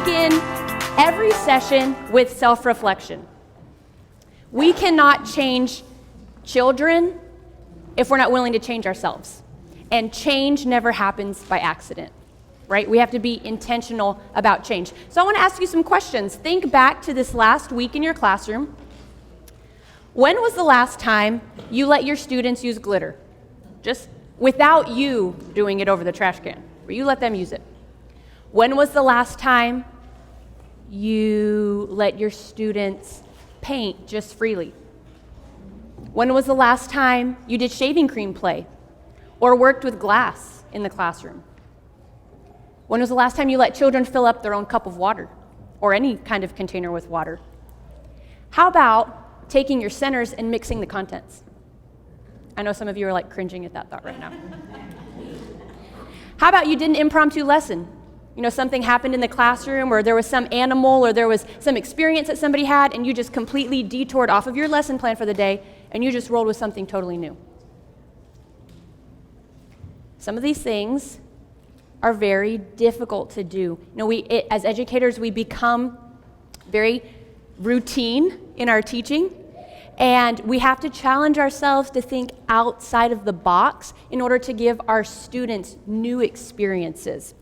begin every session with self-reflection. We cannot change children if we're not willing to change ourselves. And change never happens by accident, right? We have to be intentional about change. So I want to ask you some questions. Think back to this last week in your classroom. When was the last time you let your students use glitter? Just without you doing it over the trash can, or you let them use it. When was the last time you let your students paint just freely? When was the last time you did shaving cream play or worked with glass in the classroom? When was the last time you let children fill up their own cup of water or any kind of container with water? How about taking your centers and mixing the contents? I know some of you are like cringing at that thought right now. How about you did an impromptu lesson? You know, something happened in the classroom, or there was some animal, or there was some experience that somebody had, and you just completely detoured off of your lesson plan for the day, and you just rolled with something totally new. Some of these things are very difficult to do. You know, as educators, we become very routine in our teaching, and we have to challenge ourselves to think outside of the box in order to give our students new experiences.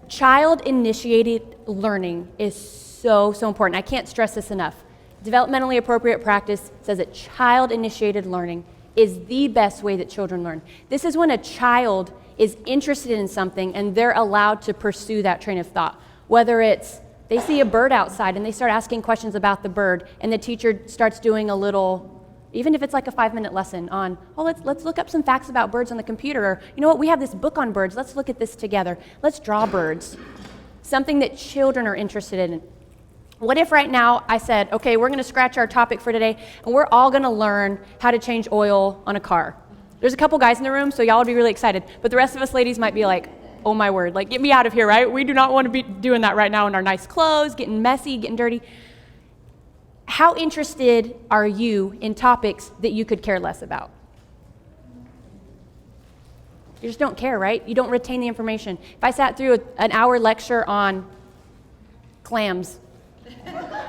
Child-initiated learning is so important. I can't stress this enough. Developmentally appropriate practice says that child-initiated learning is the best way that children learn. This is when a child is interested in something and they're allowed to pursue that train of thought. Whether it's they see a bird outside and they start asking questions about the bird, and the teacher starts doing a little, even if it's like a 5-minute lesson on, let's look up some facts about birds on the computer, or you know what, we have this book on birds, let's look at this together. Let's draw birds. Something that children are interested in. What if right now I said, okay, we're gonna scratch our topic for today, and we're all gonna learn how to change oil on a car. There's a couple guys in the room, so y'all would be really excited, but the rest of us ladies might be like, oh my word, like get me out of here, right? We do not want to be doing that right now in our nice clothes, getting messy, getting dirty. How interested are you in topics that you could care less about? You just don't care, right? You don't retain the information. If I sat through an hour lecture on clams,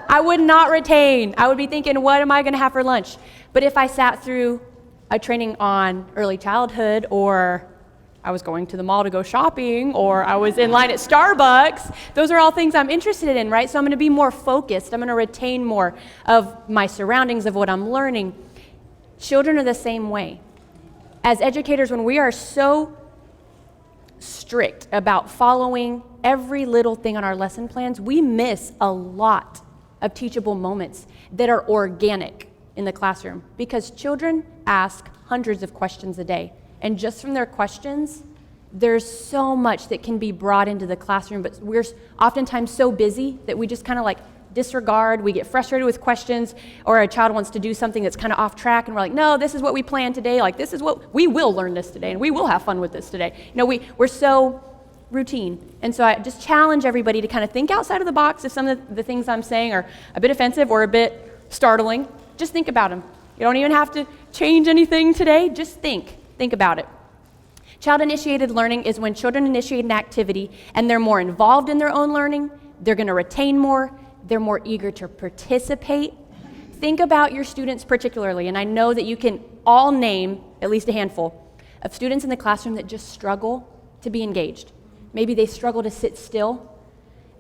I would not retain. I would be thinking, what am I going to have for lunch? But if I sat through a training on early childhood, or I was going to the mall to go shopping, or I was in line at Starbucks, those are all things I'm interested in, right? So I'm going to be more focused. I'm going to retain more of my surroundings, of what I'm learning. Children are the same way. As educators, when we are so strict about following every little thing on our lesson plans, we miss a lot of teachable moments that are organic in the classroom, because children ask hundreds of questions a day. And just from their questions, there's so much that can be brought into the classroom, but we're oftentimes so busy that we just kind of like disregard, we get frustrated with questions, or a child wants to do something that's kind of off track, and we're like, no, this is what we planned today, like this is what, we will learn this today, and we will have fun with this today. You know, we're so routine. And so I just challenge everybody to kind of think outside of the box. If some of the things I'm saying are a bit offensive or a bit startling, just think about them. You don't even have to change anything today, just think about it. Child-initiated learning is when children initiate an activity and they're more involved in their own learning, they're going to retain more, they're more eager to participate. Think about your students particularly, and I know that you can all name at least a handful of students in the classroom that just struggle to be engaged. Maybe they struggle to sit still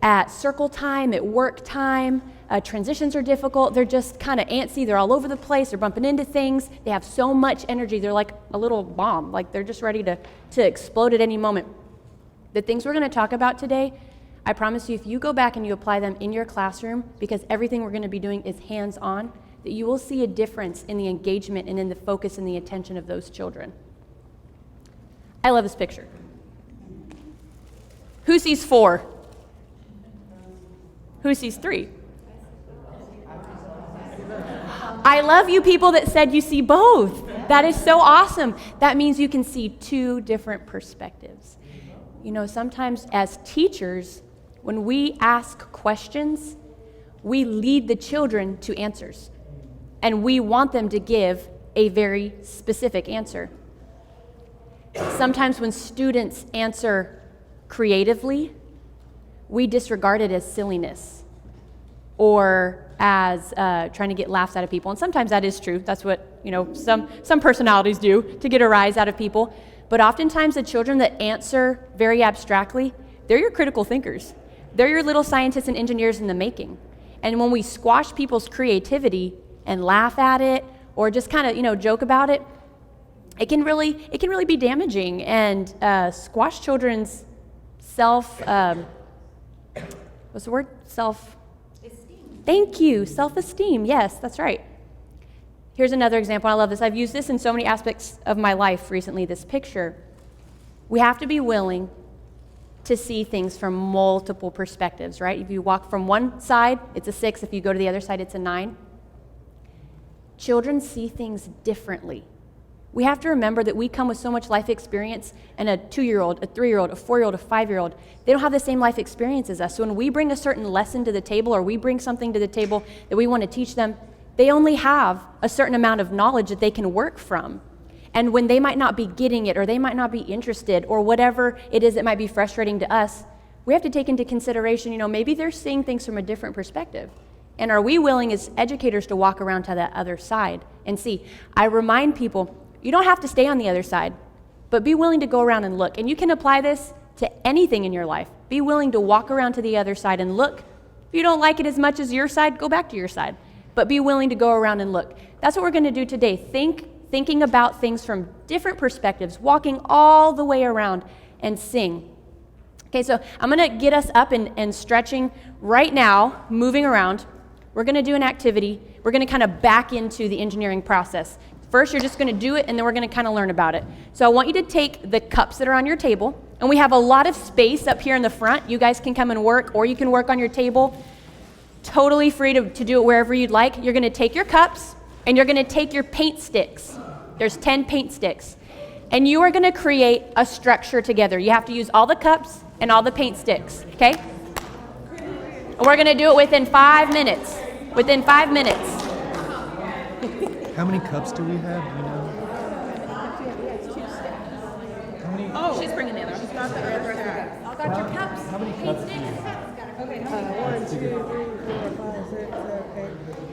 at circle time, at work time. Transitions are difficult. They're just kind of antsy. They're all over the place. They're bumping into things. They have so much energy. They're like a little bomb. Like they're just ready to explode at any moment. The things we're going to talk about today, I promise you, if you go back and you apply them in your classroom, because everything we're going to be doing is hands-on, that you will see a difference in the engagement and in the focus and the attention of those children. I love this picture. Who sees 4? Who sees 3? I love you people that said you see both. That is so awesome. That means you can see 2 different perspectives. You know, sometimes as teachers, when we ask questions, we lead the children to answers. And we want them to give a very specific answer. Sometimes when students answer creatively, we disregard it as silliness or as trying to get laughs out of people. And sometimes that is true. That's what, some personalities do to get a rise out of people. But oftentimes the children that answer very abstractly, they're your critical thinkers. They're your little scientists and engineers in the making. And when we squash people's creativity and laugh at it or just kind of, joke about it, it can really be damaging and squash children's self-esteem. Thank you, self-esteem. Yes, that's right. Here's another example. I love this. I've used this in so many aspects of my life recently, this picture. We have to be willing to see things from multiple perspectives, right? If you walk from one side, it's a 6. If you go to the other side, it's a 9. Children see things differently. We have to remember that we come with so much life experience, and a 2-year-old, a 3-year-old, a 4-year-old, a 5-year-old, they don't have the same life experience as us. So when we bring a certain lesson to the table or we bring something to the table that we want to teach them, they only have a certain amount of knowledge that they can work from. And when they might not be getting it or they might not be interested or whatever it is that might be frustrating to us, we have to take into consideration, maybe they're seeing things from a different perspective. And are we willing as educators to walk around to that other side and see? I remind people, you don't have to stay on the other side, but be willing to go around and look. And you can apply this to anything in your life. Be willing to walk around to the other side and look. If you don't like it as much as your side, go back to your side. But be willing to go around and look. That's what we're going to do today. Thinking about things from different perspectives, walking all the way around and sing. Okay, so I'm going to get us up and stretching right now, moving around. We're going to do an activity. We're going to kind of back into the engineering process. First, you're just going to do it, and then we're going to kind of learn about it. So I want you to take the cups that are on your table, and we have a lot of space up here in the front. You guys can come and work, or you can work on your table. Totally free to do it wherever you'd like. You're going to take your cups, and you're going to take your paint sticks. There's 10 paint sticks. And you are going to create a structure together. You have to use all the cups and all the paint sticks, okay? And we're going to do it within 5 minutes. Within 5 minutes. How many cups do we have? Do you know? How many? Oh, she's bringing the other. She's got the other cup. I got your cups. How many cups do you have? Okay. 1, 2, 3, 4, 5, 6, 7, 8,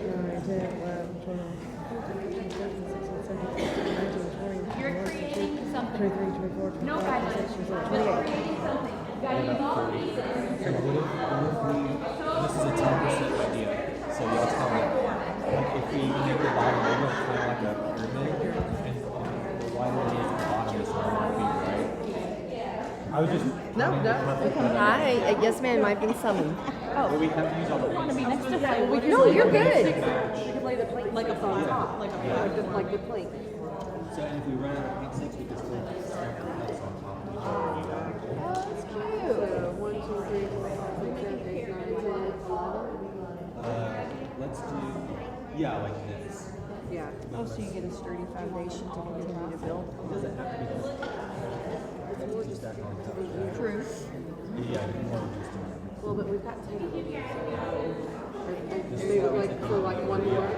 9, 10, 11, 12, 13, 14, 15, 16, 17, 18, 19, 20, You're 21, creating 22, something. 23, 24, 25, No 26, guidance. 27, You're 28. creating something. You got to use all the pieces. So what if we, this is a 10% idea, so y'all tell me, like if we make the bottom middle kind of like a pyramid, and the wider it is, the bottom is more feet, right? I was just... No. Hi, yes ma'am, I've been summoned. Well, we have to use all the Want to be pieces. next to play? We can No, you're good. We can lay the plate like up on top, like Like the plate. So if we run out of paint sticks, we can still stack the cups on top of each other, you know? Oh, that's cute. So 1, 2, 3, 4, 5, 6, 7, 8, 9, 10, 11. Let's do, yeah, like this. Yeah. Oh, so you get a sturdy foundation to continue to build. Does it have to be this? We'll just stack on top of that. True. Yeah, more just doing it. Well, but we've got 10 of them. Maybe like for like one more.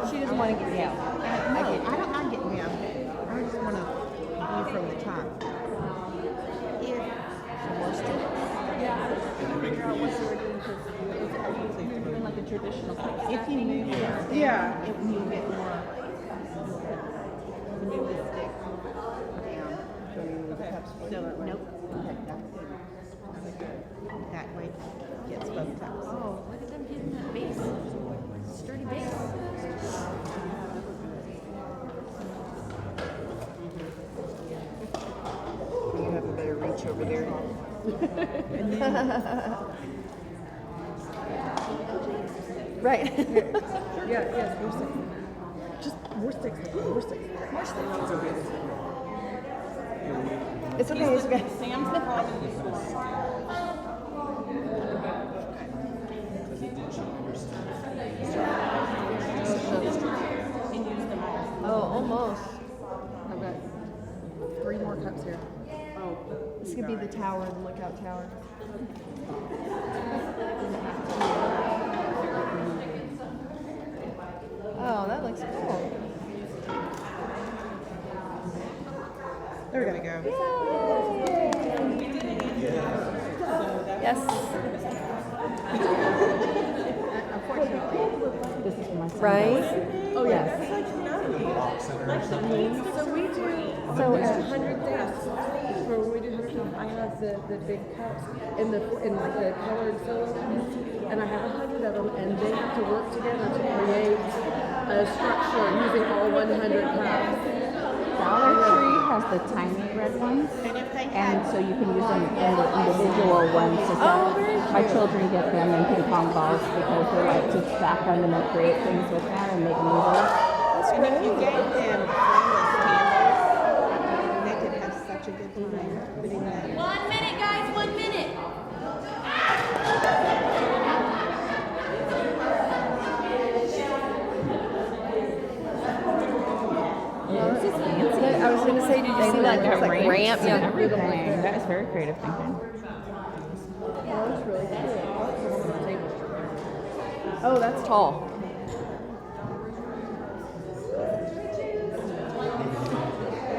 She doesn't want to get down. I'm getting down. I just want to be from the top. Yeah, I was figure out what you were doing because you're doing like a traditional. If you move down, Yeah. it will get more. When you lift stick down. So nope. That way gets both cups. Oh, look at them getting that base. Sturdy base. You have a better reach over there. Right. Yes, more sticks. Just more sticks. It's okay. Sam's the frog of the store. Because it did show And use them all. Oh, almost. Okay. be the tower, the lookout tower. Oh, that looks cool. They're gonna go. Yes. This is for my son. Right? Oh, yes. So we do, so at 100 things, for when we do 100 things, I have the big cups in like the colored solo cups, and I have 100 of them, and they have to work together to create a structure using all 100 cups. Dollar Tree has the tiny red ones, and so you can use them in the individual ones. So my children get them in ping pong balls because they like to stack them and then create things with that and make music. And if you gave them frameless candles, they could have such a good time putting that. 1 minute, guys, 1 minute. This is fancy. I was going to say, did you see that? Got Like ramp? and Yeah. everything. That is very creative thinking. That's really cool. Oh, that's tall.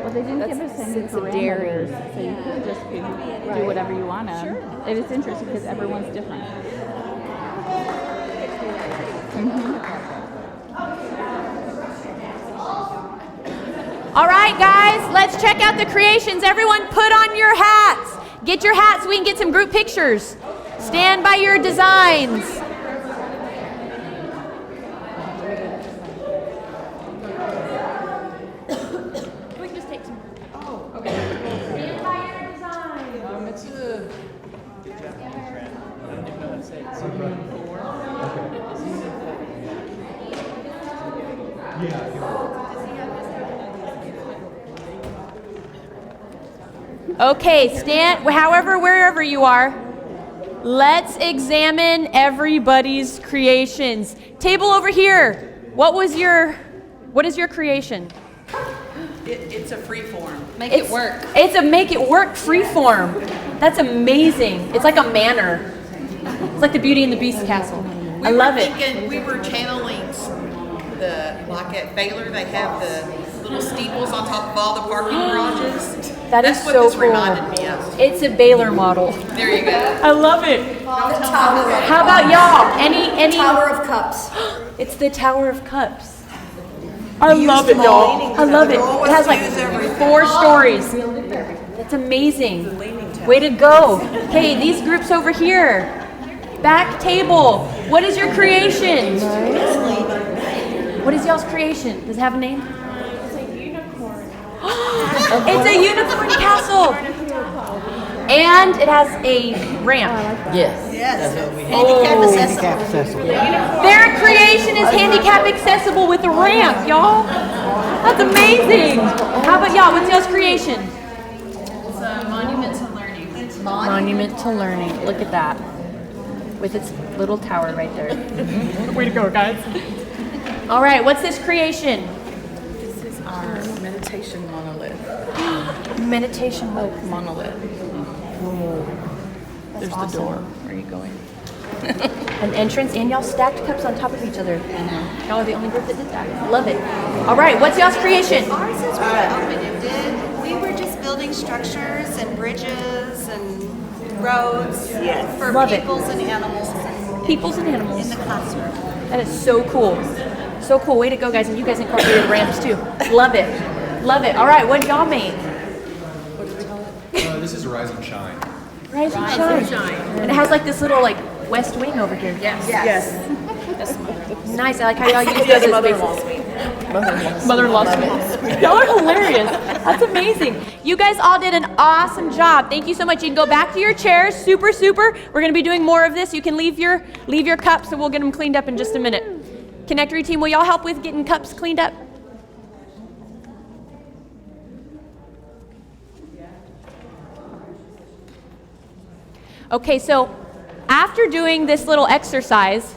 Well, they didn't give us any sense of daring. parameters, so you could just do whatever you want to. Sure. It is interesting because everyone's different. All right, guys, let's check out the creations. Everyone put on your hats. Get your hats so we can get some group pictures. Stand by your designs. We can just take some. Oh, okay. Stand by your designs. It's a. Okay, stand, however, wherever you are, let's examine everybody's creations. Table over here, what is your creation? It's a free form. Make it work. It's a make it work free form. That's amazing. It's like a manor. It's like the Beauty and the Beast castle. I love it. We were channeling like at Baylor, they have the little steeples on top of all the parking garages. That's what so this cool. reminded me of. It's a Baylor model. There you go. I love it. Tower. How about y'all? Any Tower of Cups. It's the Tower of Cups. I love it, y'all. I love it. It has like 4 stories. That's amazing. Way to go. Okay, these groups over here. Back table. What is your creation? What is y'all's creation? Does it have a name? It's a unicorn. It's a unicorn castle. And it has a ramp. Yes. Handicap accessible. Their creation is handicap accessible with a ramp, y'all. That's amazing. How about y'all? What's y'all's creation? It's a monument to learning. Monument to Learning. Look at that. With its little tower right there. Way to go, guys. All right, what's this creation? This is our meditation monolith. Meditation book. Monolith. There's awesome. the door. Where are you going? An entrance, and y'all stacked cups on top of each other. Y'all are the only group that did that. Love it. All right, what's y'all's creation? Ours is really open-ended. We were just building structures and bridges and roads for Love it. peoples and animals Peoples and animals. in the classroom. That is so cool. So cool. Way to go, guys. And you guys incorporated ramps too. Love it. Love it. All right, what did y'all make? This is Rise and Shine. Rise and Shine. And it has like this little like west wing over here. Yes. Nice. I like how y'all use those as bases. Mother-in-law suite. Y'all are hilarious. That's amazing. You guys all did an awesome job. Thank you so much. You can go back to your chairs. Super, super. We're going to be doing more of this. You can leave your cups, and we'll get them cleaned up in just a minute. Kinectory team, will y'all help with getting cups cleaned up? Okay, so after doing this little exercise,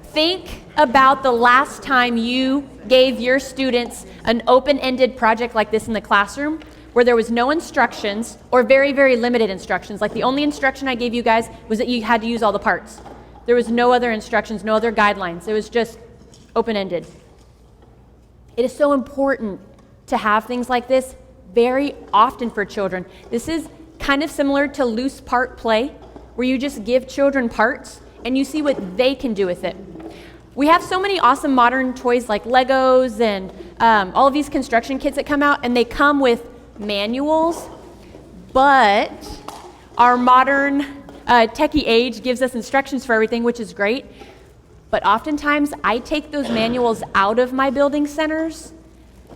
think about the last time you gave your students an open-ended project like this in the classroom. where there was no instructions or very, very limited instructions. Like the only instruction I gave you guys was that you had to use all the parts. There was no other instructions, no other guidelines. It was just open-ended. It is so important to have things like this very often for children. This is kind of similar to loose part play, where you just give children parts and you see what they can do with it. We have so many awesome modern toys like Legos and all of these construction kits that come out, and they come with manuals, but our modern techie age gives us instructions for everything, which is great. But oftentimes I take those manuals out of my building centers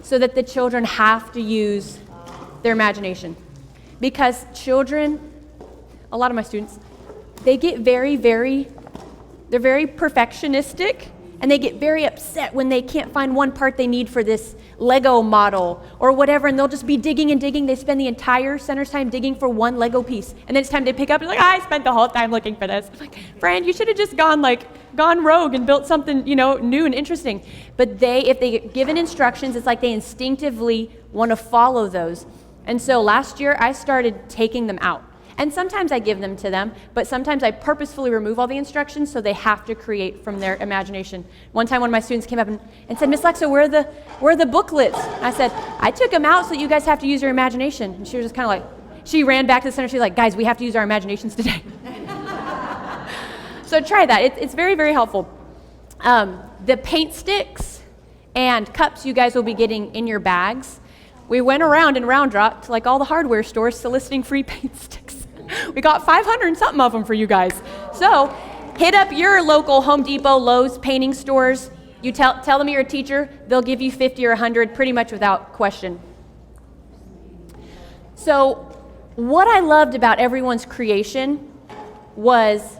so that the children have to use their imagination. Because children, a lot of my students, they get they're very perfectionistic, and they get very upset when they can't find one part they need for this Lego model or whatever, and they'll just be digging and digging. They spend the entire center's time digging for one Lego piece, and then it's time to pick up, and like, I spent the whole time looking for this. I'm like, friend, you should have just gone rogue and built something, new and interesting. But if they get given instructions, it's like they instinctively want to follow those. And so last year, I started taking them out. And sometimes I give them to them, but sometimes I purposefully remove all the instructions so they have to create from their imagination. One time, one of my students came up and said, Miss Lexa, where are the booklets? I said, I took them out so that you guys have to use your imagination. And she was just kind of like, she ran back to the center. She's like, guys, we have to use our imaginations today. So try that. It's very, very helpful. The paint sticks and cups you guys will be getting in your bags. We went around and round dropped like all the hardware stores soliciting free paint sticks. We got 500 and something of them for you guys. So hit up your local Home Depot, Lowe's, painting stores. You tell them you're a teacher, they'll give you 50 or 100 pretty much without question. So what I loved about everyone's creation was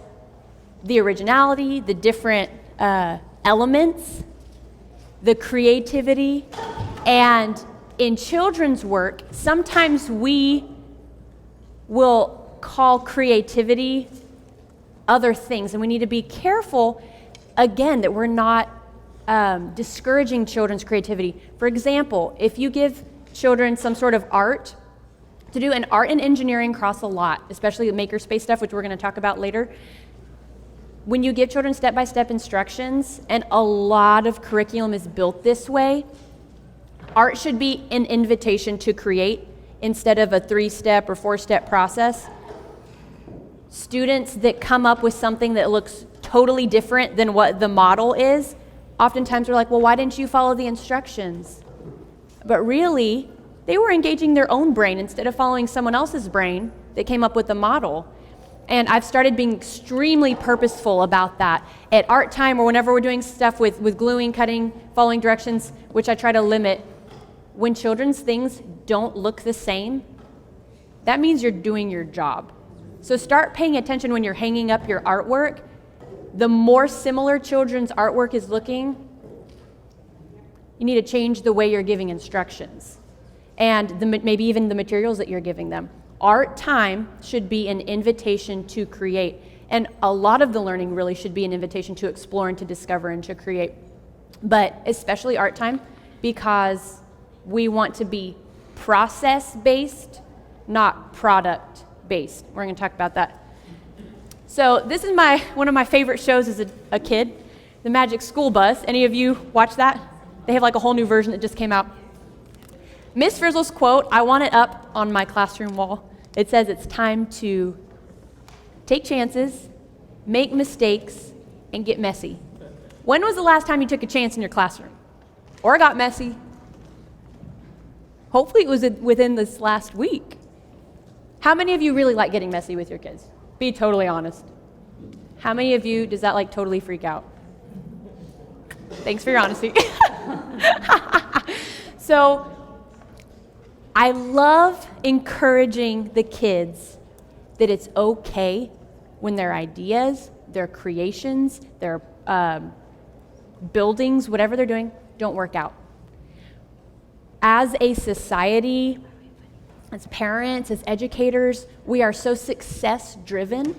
the originality, the different elements, the creativity, and in children's work, sometimes we will call creativity other things, and we need to be careful, again, that we're not discouraging children's creativity. For example, if you give children some sort of art to do, and art and engineering cross a lot, especially the makerspace stuff, which we're going to talk about later. When you give children step-by-step instructions, and a lot of curriculum is built this way, art should be an invitation to create instead of a 3-step or 4-step process. Students that come up with something that looks totally different than what the model is, oftentimes we're like, well, why didn't you follow the instructions? But really, they were engaging their own brain instead of following someone else's brain that came up with the model. And I've started being extremely purposeful about that. At art time or whenever we're doing stuff with gluing, cutting, following directions, which I try to limit, when children's things don't look the same, that means you're doing your job. So start paying attention when you're hanging up your artwork. The more similar children's artwork is looking, you need to change the way you're giving instructions and maybe even the materials that you're giving them. Art time should be an invitation to create, and a lot of the learning really should be an invitation to explore and to discover and to create, but especially art time, because we want to be process-based, not product-based. We're going to talk about that. So this is one of my favorite shows as a kid, the Magic School Bus. Any of you watch that? They have like a whole new version that just came out. Miss Frizzle's quote, I want it up on my classroom wall. It says it's time to take chances, make mistakes, and get messy. When was the last time you took a chance in your classroom? Or got messy? Hopefully it was within this last week. How many of you really like getting messy with your kids? Be totally honest. How many of you does that like totally freak out? Thanks for your honesty. So I love encouraging the kids that it's okay when their ideas, their creations, their buildings, whatever they're doing, don't work out. As a society, as parents, as educators, we are so success-driven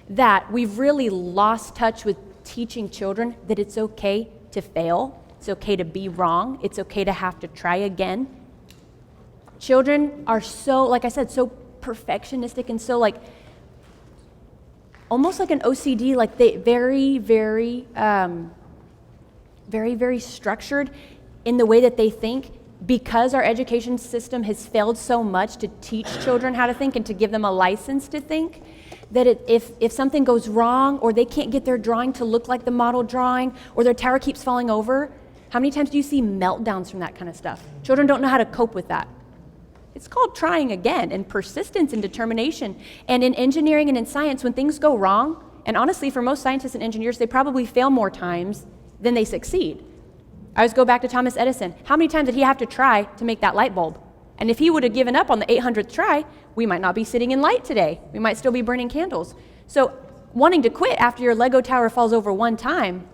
that we've really lost touch with teaching children that it's okay to fail, it's okay to be wrong, it's okay to have to try again. Children are so, like I said, so perfectionistic and so like, almost like an OCD, like they very structured in the way that they think, because our education system has failed so much to teach children how to think and to give them a license to think, that if something goes wrong, or they can't get their drawing to look like the model drawing, or their tower keeps falling over, how many times do you see meltdowns from that kind of stuff? Children don't know how to cope with that. It's called trying again, and persistence and determination. And in engineering and in science, when things go wrong, and honestly, for most scientists and engineers, they probably fail more times than they succeed. I always go back to Thomas Edison. How many times did he have to try to make that light bulb? And if he would have given up on the 800th try, we might not be sitting in light today. We might still be burning candles. So wanting to quit after your Lego tower falls over one time,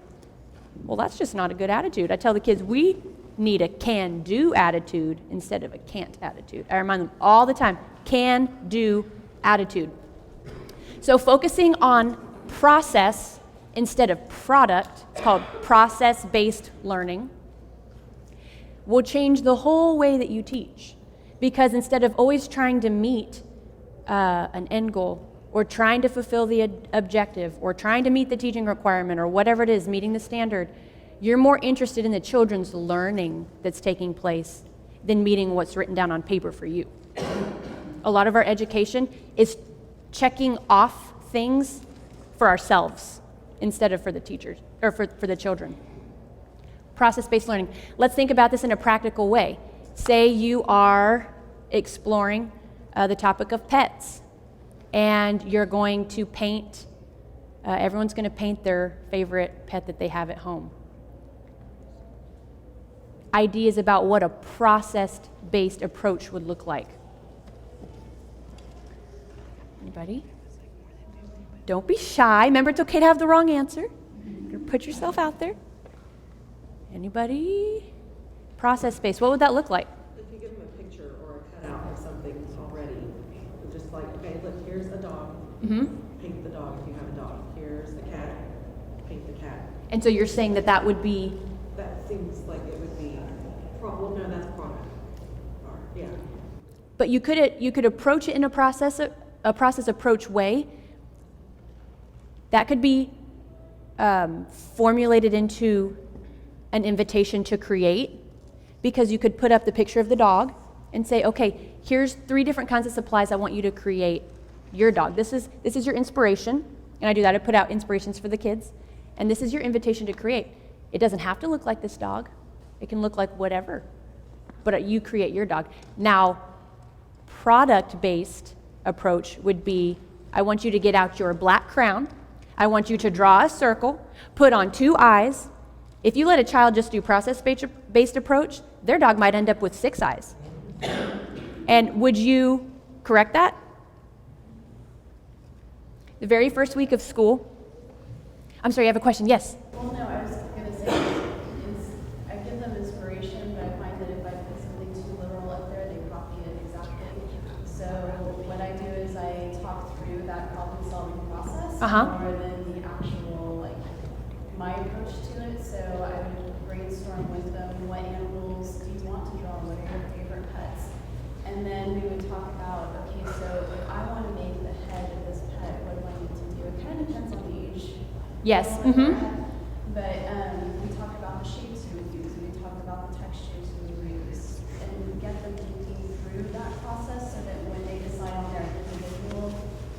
well, that's just not a good attitude. I tell the kids, we need a can-do attitude instead of a can't attitude. I remind them all the time, can-do attitude. So focusing on process instead of product, it's called process-based learning, will change the whole way that you teach. Because instead of always trying to meet an end goal, or trying to fulfill the objective, or trying to meet the teaching requirement, or whatever it is, meeting the standard, you're more interested in the children's learning that's taking place than meeting what's written down on paper for you. A lot of our education is checking off things for ourselves instead of for the teachers, or for the children. Process-based learning. Let's think about this in a practical way. Say you are exploring the topic of pets, and you're going to paint, everyone's going to paint their favorite pet that they have at home. Ideas about what a process-based approach would look like. Anybody? Don't be shy. Remember, it's okay to have the wrong answer. Put yourself out there. Anybody? Process-based. What would that look like? If you give them a picture or a cutout of something already, just like, okay, look, here's a dog. Paint the dog if you have a dog. Here's the cat. Paint the cat. And so you're saying that that would be... That seems like it would be problem. No, that's product. Or, yeah. But you could approach it in a process approach way. That could be formulated into an invitation to create, because you could put up the picture of the dog and say, okay, here's 3 different kinds of supplies I want you to create your dog. This is your inspiration, and I do that. I put out inspirations for the kids, and this is your invitation to create. It doesn't have to look like this dog. It can look like whatever, but you create your dog. Now, product-based approach would be, I want you to get out your black crayon. I want you to draw a circle, put on 2 eyes. If you let a child just do process-based approach, their dog might end up with 6 eyes. And would you correct that? The very first week of school. I'm sorry, you have a question? Yes? Well, no, I was going to say, I give them inspiration, but I find that if I put something too literal up there, they copy it exactly. So what I do is I talk through that problem-solving process more than the actual, like, my approach to it. So I would brainstorm with them, what animals do you want to draw? What are your favorite pets? And then we would talk about, okay, so if I want to make the head of this pet, what do I need to do? It kind of depends on the age. Yes. But we talk about the shapes we would use, and we talk about the textures we would use, and get them thinking through that process so that when they decide on their individual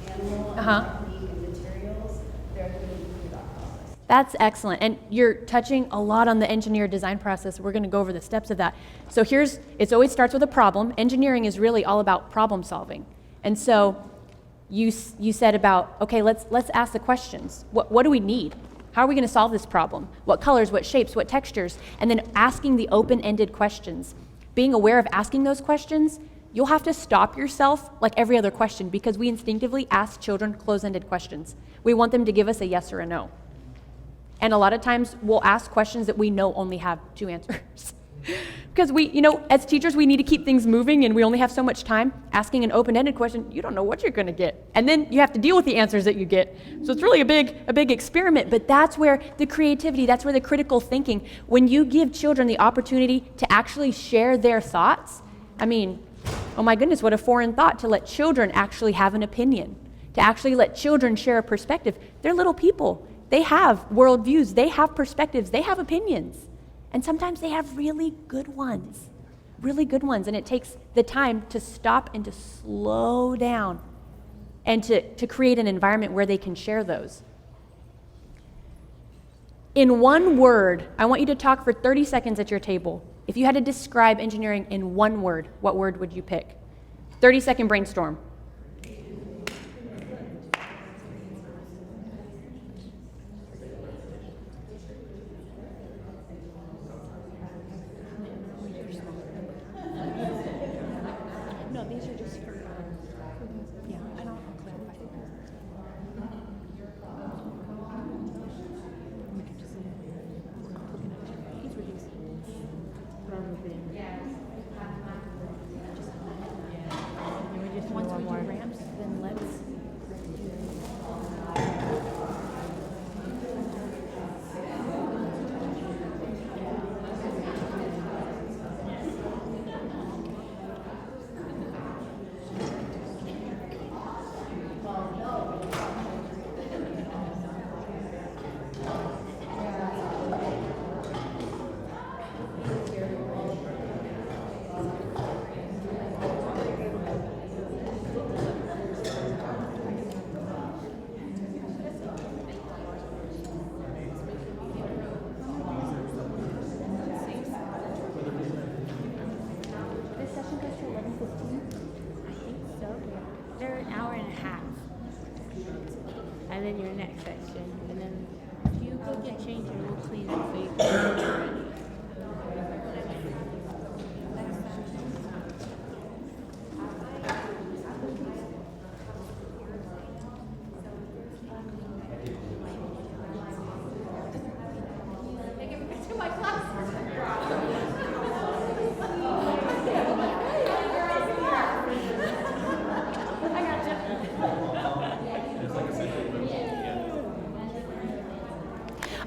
animal and technique and materials, they're thinking through that process. That's excellent. And you're touching a lot on the engineer design process. We're going to go over the steps of that. So it always starts with a problem. Engineering is really all about problem solving. And so you said about, okay, let's ask the questions. What do we need? How are we going to solve this problem? What colors, what shapes, what textures? And then asking the open-ended questions. Being aware of asking those questions, you'll have to stop yourself like every other question, because we instinctively ask children close-ended questions. We want them to give us a yes or a no. And a lot of times we'll ask questions that we know only have 2 answers. Because as teachers, we need to keep things moving, and we only have so much time. Asking an open-ended question, you don't know what you're going to get. And then you have to deal with the answers that you get. So it's really a big experiment, but that's where the creativity, that's where the critical thinking, when you give children the opportunity to actually share their thoughts, I mean, Oh my goodness, what a foreign thought to let children actually have an opinion, to actually let children share a perspective. They're little people. They have worldviews. They have perspectives. They have opinions. And sometimes they have really good ones. Really good ones. And it takes the time to stop and to slow down and to create an environment where they can share those. In one word, I want you to talk for 30 seconds at your table. If you had to describe engineering in one word, what word would you pick? 30-second brainstorm. No, these are just for, yeah, and I'll clarify. Once we do ramps, then let's this session goes to 11:15. I think so. They're an hour and a half. And then your next section. And then if you go get changed and we'll clean up so you can get ready.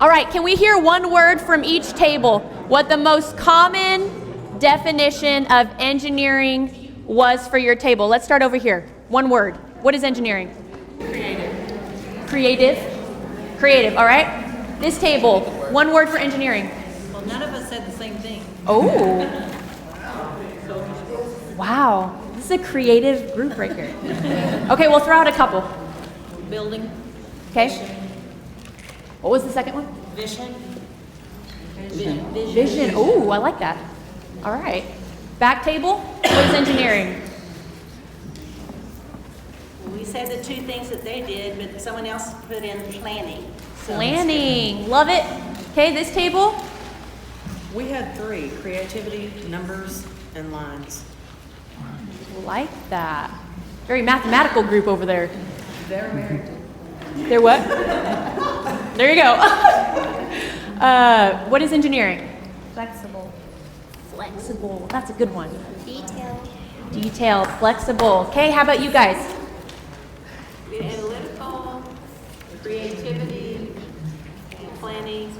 All right, can we hear one word from each table? What the most common definition of engineering was for your table? Let's start over here. One word. What is engineering? Creative, all right? This table, one word for engineering. Well, none of us said the same thing. Oh. Wow. This is a creative group right here. Okay, we'll throw out a couple. Building, Okay. What was the second one? vision. Vision. Oh, I like that. All right. Back table. What is engineering? We said the two things that they did, but someone else put in planning. So Planning. Love it. Okay, this table. We had three: creativity, numbers, and lines. Like that. Very mathematical group over there. They're married. They're what? There you go. What is engineering? Flexible. Flexible. That's a good one. Detailed. Detailed, flexible. Okay, how about you guys? we had analytical, creativity, planning,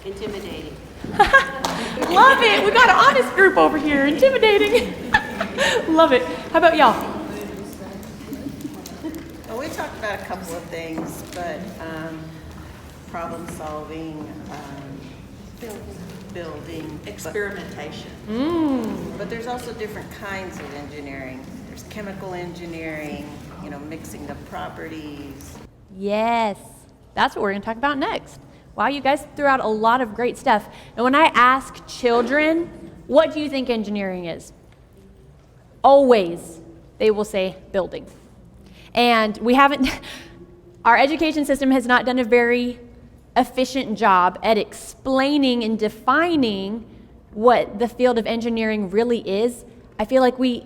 intimidating. Love it. We got an honest group over here. Intimidating. Love it. How about y'all? Well, we talked about a couple of things, but problem solving, building, Experimentation. But there's also different kinds of engineering. There's chemical engineering, mixing the properties. Yes. That's what we're going to talk about next. Wow, you guys threw out a lot of great stuff. And when I ask children, what do you think engineering is? Always, they will say building. And we haven't, our education system has not done a very efficient job at explaining and defining what the field of engineering really is. I feel like we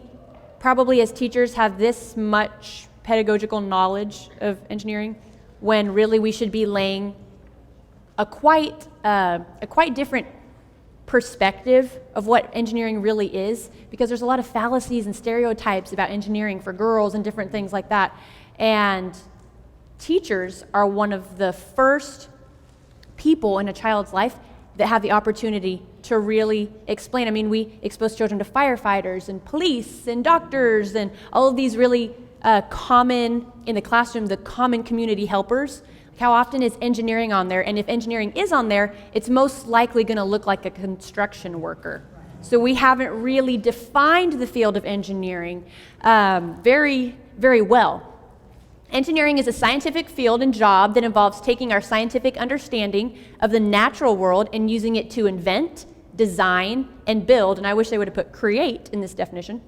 probably as teachers have this much pedagogical knowledge of engineering when really we should be laying a quite different perspective of what engineering really is, because there's a lot of fallacies and stereotypes about engineering for girls and different things like that. And teachers are one of the first people in a child's life that have the opportunity to really explain. I mean, we expose children to firefighters and police and doctors and all of these really common, in the classroom, the common community helpers. How often is engineering on there? And if engineering is on there, it's most likely going to look like a construction worker. So we haven't really defined the field of engineering very, very well. Engineering is a scientific field and job that involves taking our scientific understanding of the natural world and using it to invent, design, and build, and I wish they would have put create in this definition,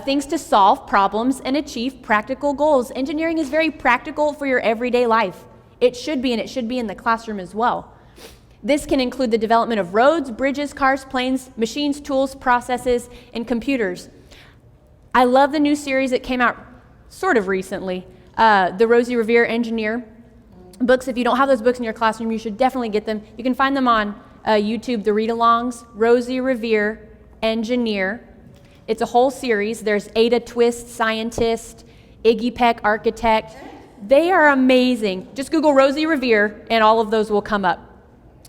things to solve problems and achieve practical goals. Engineering is very practical for your everyday life. It should be, and it should be in the classroom as well. This can include the development of roads, bridges, cars, planes, machines, tools, processes, and computers. I love the new series that came out sort of recently, the Rosie Revere Engineer books. If you don't have those books in your classroom, you should definitely get them. You can find them on YouTube, the read-alongs, Rosie Revere Engineer. It's a whole series. There's Ada Twist, Scientist, Iggy Peck, Architect. They are amazing. Just Google Rosie Revere and all of those will come up.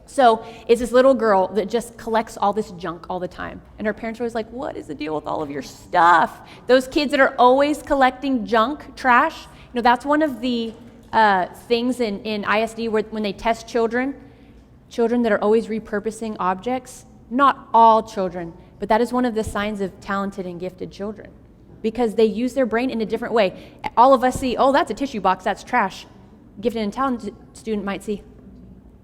So it's this little girl that just collects all this junk all the time. And her parents are always like, what is the deal with all of your stuff? Those kids that are always collecting junk, trash, you know, that's one of the things in ISD where when they test children that are always repurposing objects, not all children, but that is one of the signs of talented and gifted children because they use their brain in a different way. All of us see, oh, that's a tissue box, that's trash. Gifted and talented student might see,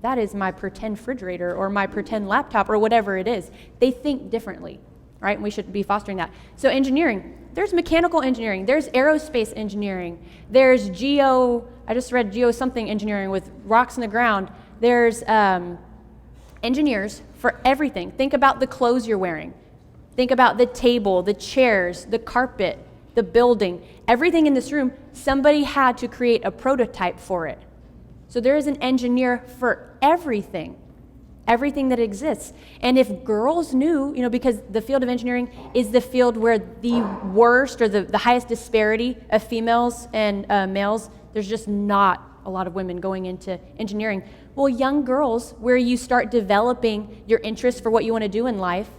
that is my pretend refrigerator or my pretend laptop or whatever it is. They think differently, right? And we should be fostering that. So engineering, there's mechanical engineering, there's aerospace engineering, there's I just read geo something engineering with rocks in the ground. There's engineers for everything. Think about the clothes you're wearing. Think about the table, the chairs, the carpet, the building. Everything in this room, somebody had to create a prototype for it. So there is an engineer for everything that exists. And if girls knew, you know, because the field of engineering is the field where the worst or the highest disparity of females and males, there's just not a lot of women going into engineering. Well, young girls, where you start developing your interest for what you want to do in life,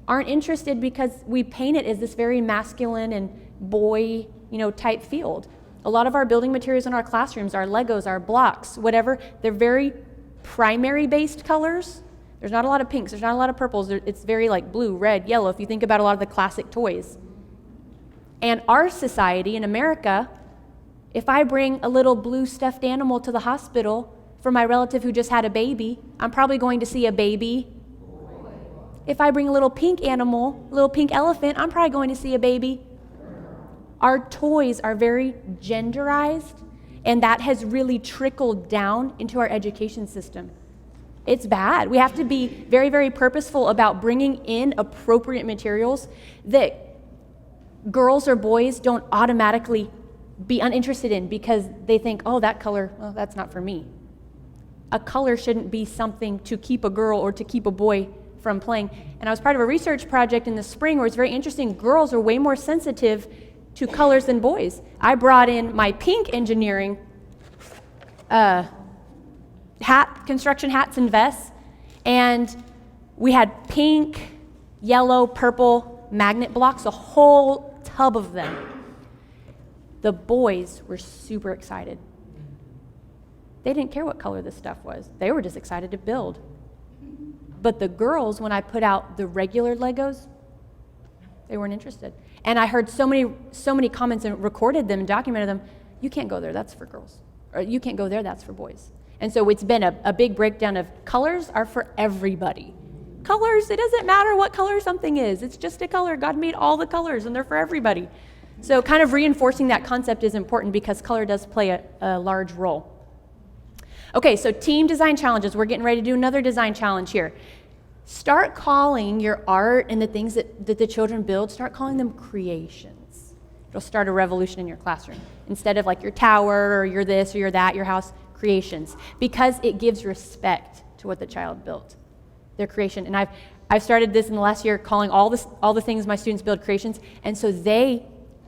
aren't interested because we paint it as this very masculine and boy, you know, type field. A lot of our building materials in our classrooms, our Legos, our blocks, whatever, they're very primary-based colors. There's not a lot of pinks, there's not a lot of purples. It's very like blue, red, yellow, if you think about a lot of the classic toys. And our society in America, if I bring a little blue stuffed animal to the hospital for my relative who just had a baby, I'm probably going to see a baby. If I bring a little pink animal, a little pink elephant, I'm probably going to see a baby. Our toys are very genderized, and that has really trickled down into our education system. It's bad. We have to be very, very purposeful about bringing in appropriate materials that girls or boys don't automatically be uninterested in because they think, oh, that color, well, that's not for me. A color shouldn't be something to keep a girl or to keep a boy from playing. And I was part of a research project in the spring where it's very interesting. Girls are way more sensitive to colors than boys. I brought in my pink engineering construction hats and vests, and we had pink, yellow, purple magnet blocks, a whole tub of them. The boys were super excited. They didn't care what color this stuff was. They were just excited to build. But the girls, when I put out the regular Legos, they weren't interested. And I heard so many comments and recorded them and documented them. You can't go there, that's for girls. Or you can't go there, that's for boys. And so it's been a big breakdown of colors are for everybody. Colors, it doesn't matter what color something is. It's just a color. God made all the colors and they're for everybody. So kind of reinforcing that concept is important because color does play a large role. Okay, so team design challenges. We're getting ready to do another design challenge here. Start calling your art and the things that the children build, start calling them creations. It'll start a revolution in your classroom. Instead of like your tower or your this or your that, your house, creations. Because it gives respect to what the child built, their creation. And I've started this in the last year calling all the things my students build creations, and so they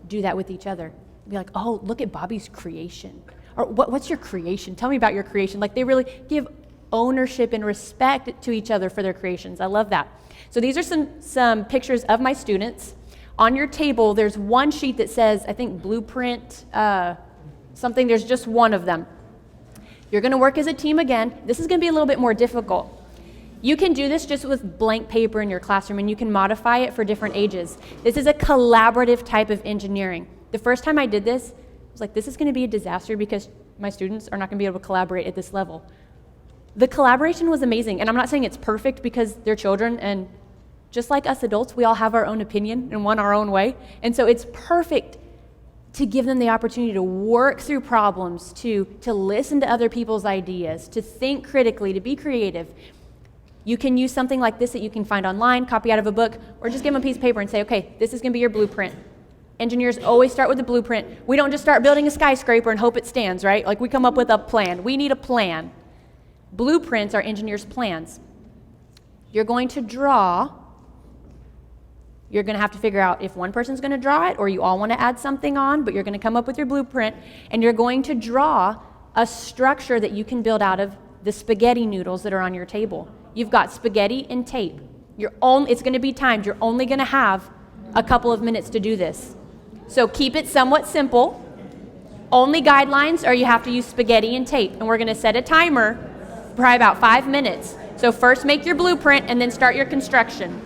do that with each other. Be like, oh, look at Bobby's creation. Or what's your creation? Tell me about your creation. Like they really give ownership and respect to each other for their creations. I love that. So these are some pictures of my students. On your table, there's one sheet that says, I think, blueprint, something. There's just one of them. You're going to work as a team again. This is going to be a little bit more difficult. You can do this just with blank paper in your classroom, and you can modify it for different ages. This is a collaborative type of engineering. The first time I did this, I was like, this is going to be a disaster because my students are not going to be able to collaborate at this level. The collaboration was amazing, and I'm not saying it's perfect because they're children, and just like us adults, we all have our own opinion and want our own way, and so it's perfect to give them the opportunity to work through problems, to listen to other people's ideas, to think critically, to be creative. You can use something like this that you can find online, copy out of a book, or just give them a piece of paper and say, okay, this is going to be your blueprint. Engineers always start with a blueprint. We don't just start building a skyscraper and hope it stands, right? Like, we come up with a plan. We need a plan. Blueprints are engineers' plans. You're going to draw. You're going to have to figure out if one person's going to draw it or you all want to add something on, but you're going to come up with your blueprint, and you're going to draw a structure that you can build out of the spaghetti noodles that are on your table. You've got spaghetti and tape. It's going to be timed. You're only going to have a couple of minutes to do this. So keep it somewhat simple. Only guidelines are you have to use spaghetti and tape, and we're going to set a timer for probably about 5 minutes. So first make your blueprint and then start your construction.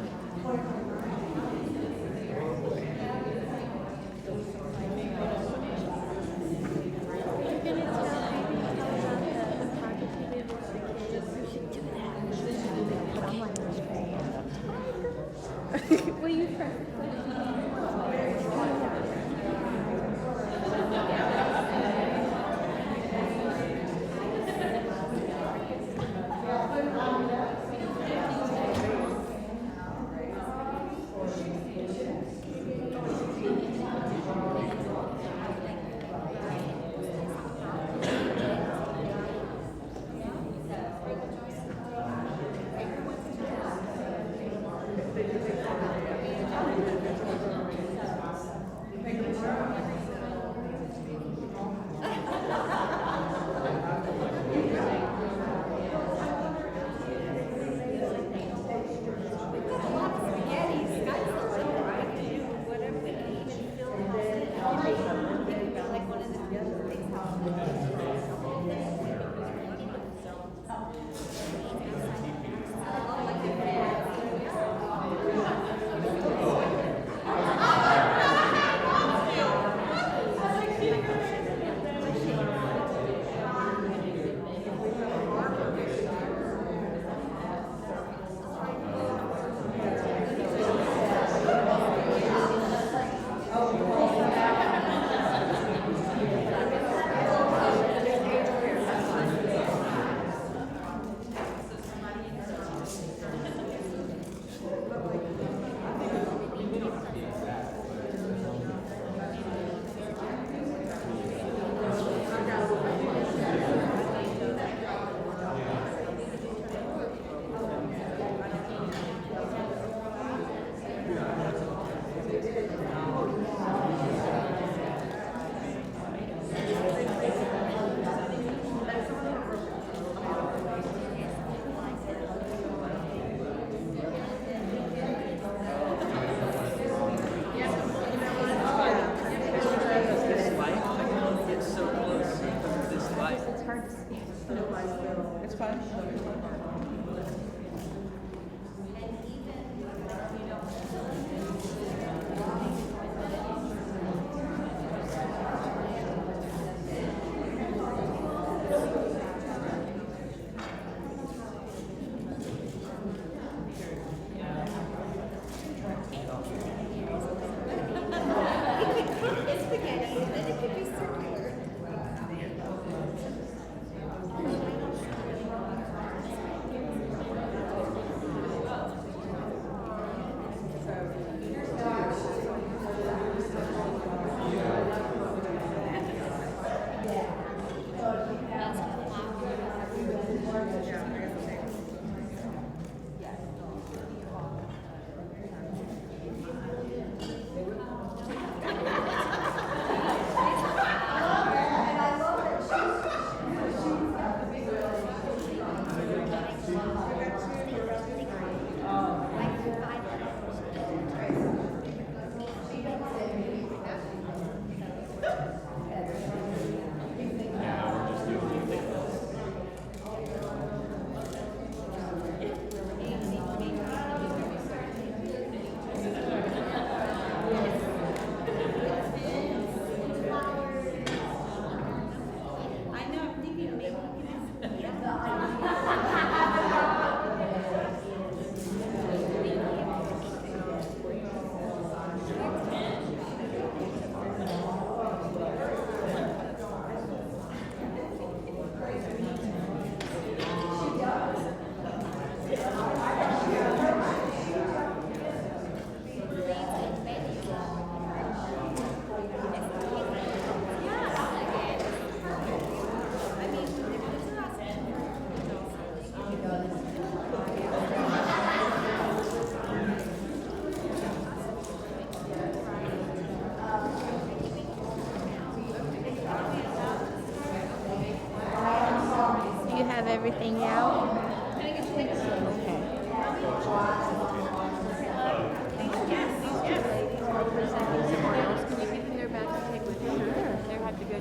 Do you have everything out?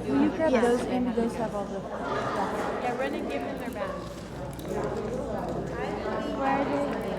Will you grab those and those have all the stuff? Yeah, run and give them their bag. Where are they?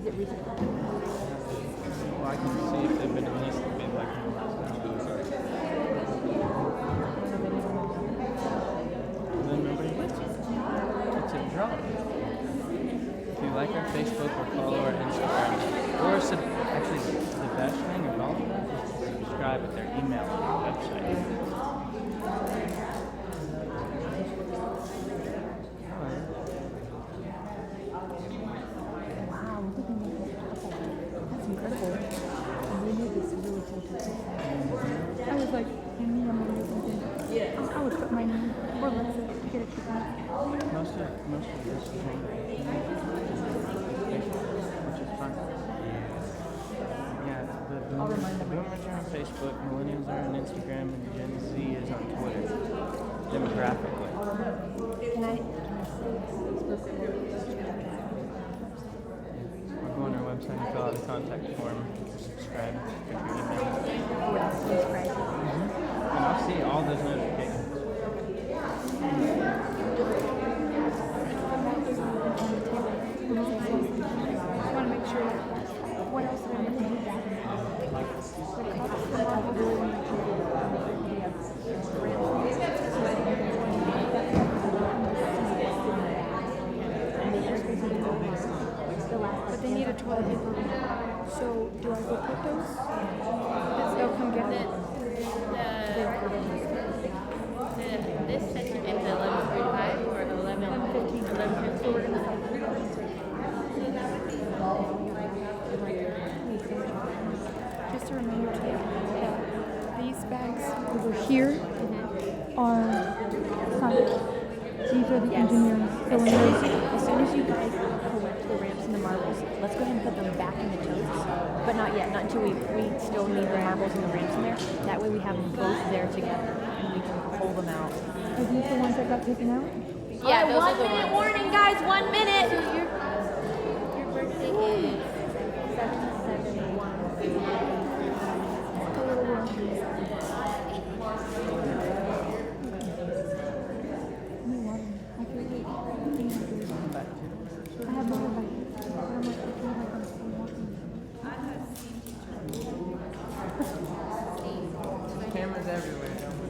Is it recent? Well, I can see if they've been released. Maybe like in the last sorry. And then remember, it's a drawing. If you like our Facebook or follow our Instagram, or actually the best thing of all of that is to subscribe with their email on our website. That's incredible. And we need this really I was like, I need a money or something. I would put my name or Lexa to get a coupon. Most of this is on Facebook, which is fun. Yeah, the boomers are on Facebook, millennials are on Instagram, and Gen Z is on Twitter, demographically. Can I Or go on our website and fill out a contact form, subscribe, get your email. And I'll see all those notifications. I want to make sure what else do I need to do that? But they need a toilet paper. So do I go put those? They'll come get it. This session is 11:45 or 11:15. 11:15. So we're going to start. Just a reminder today that these bags over here are science. These are the engineering. So when as soon as you guys collect the ramps and the marbles, let's go ahead and put them back in the totes. But not yet, not until we still need the marbles and the ramps in there. That way we have them both there together and we can pull them out. Are these the ones that got taken out? Yeah, those 1 minute warning, guys. 1 minute. Your birthday is 7/7/1. A little more. I have my own bike. I'm like, I feel like I'm still walking. Cameras everywhere, don't we?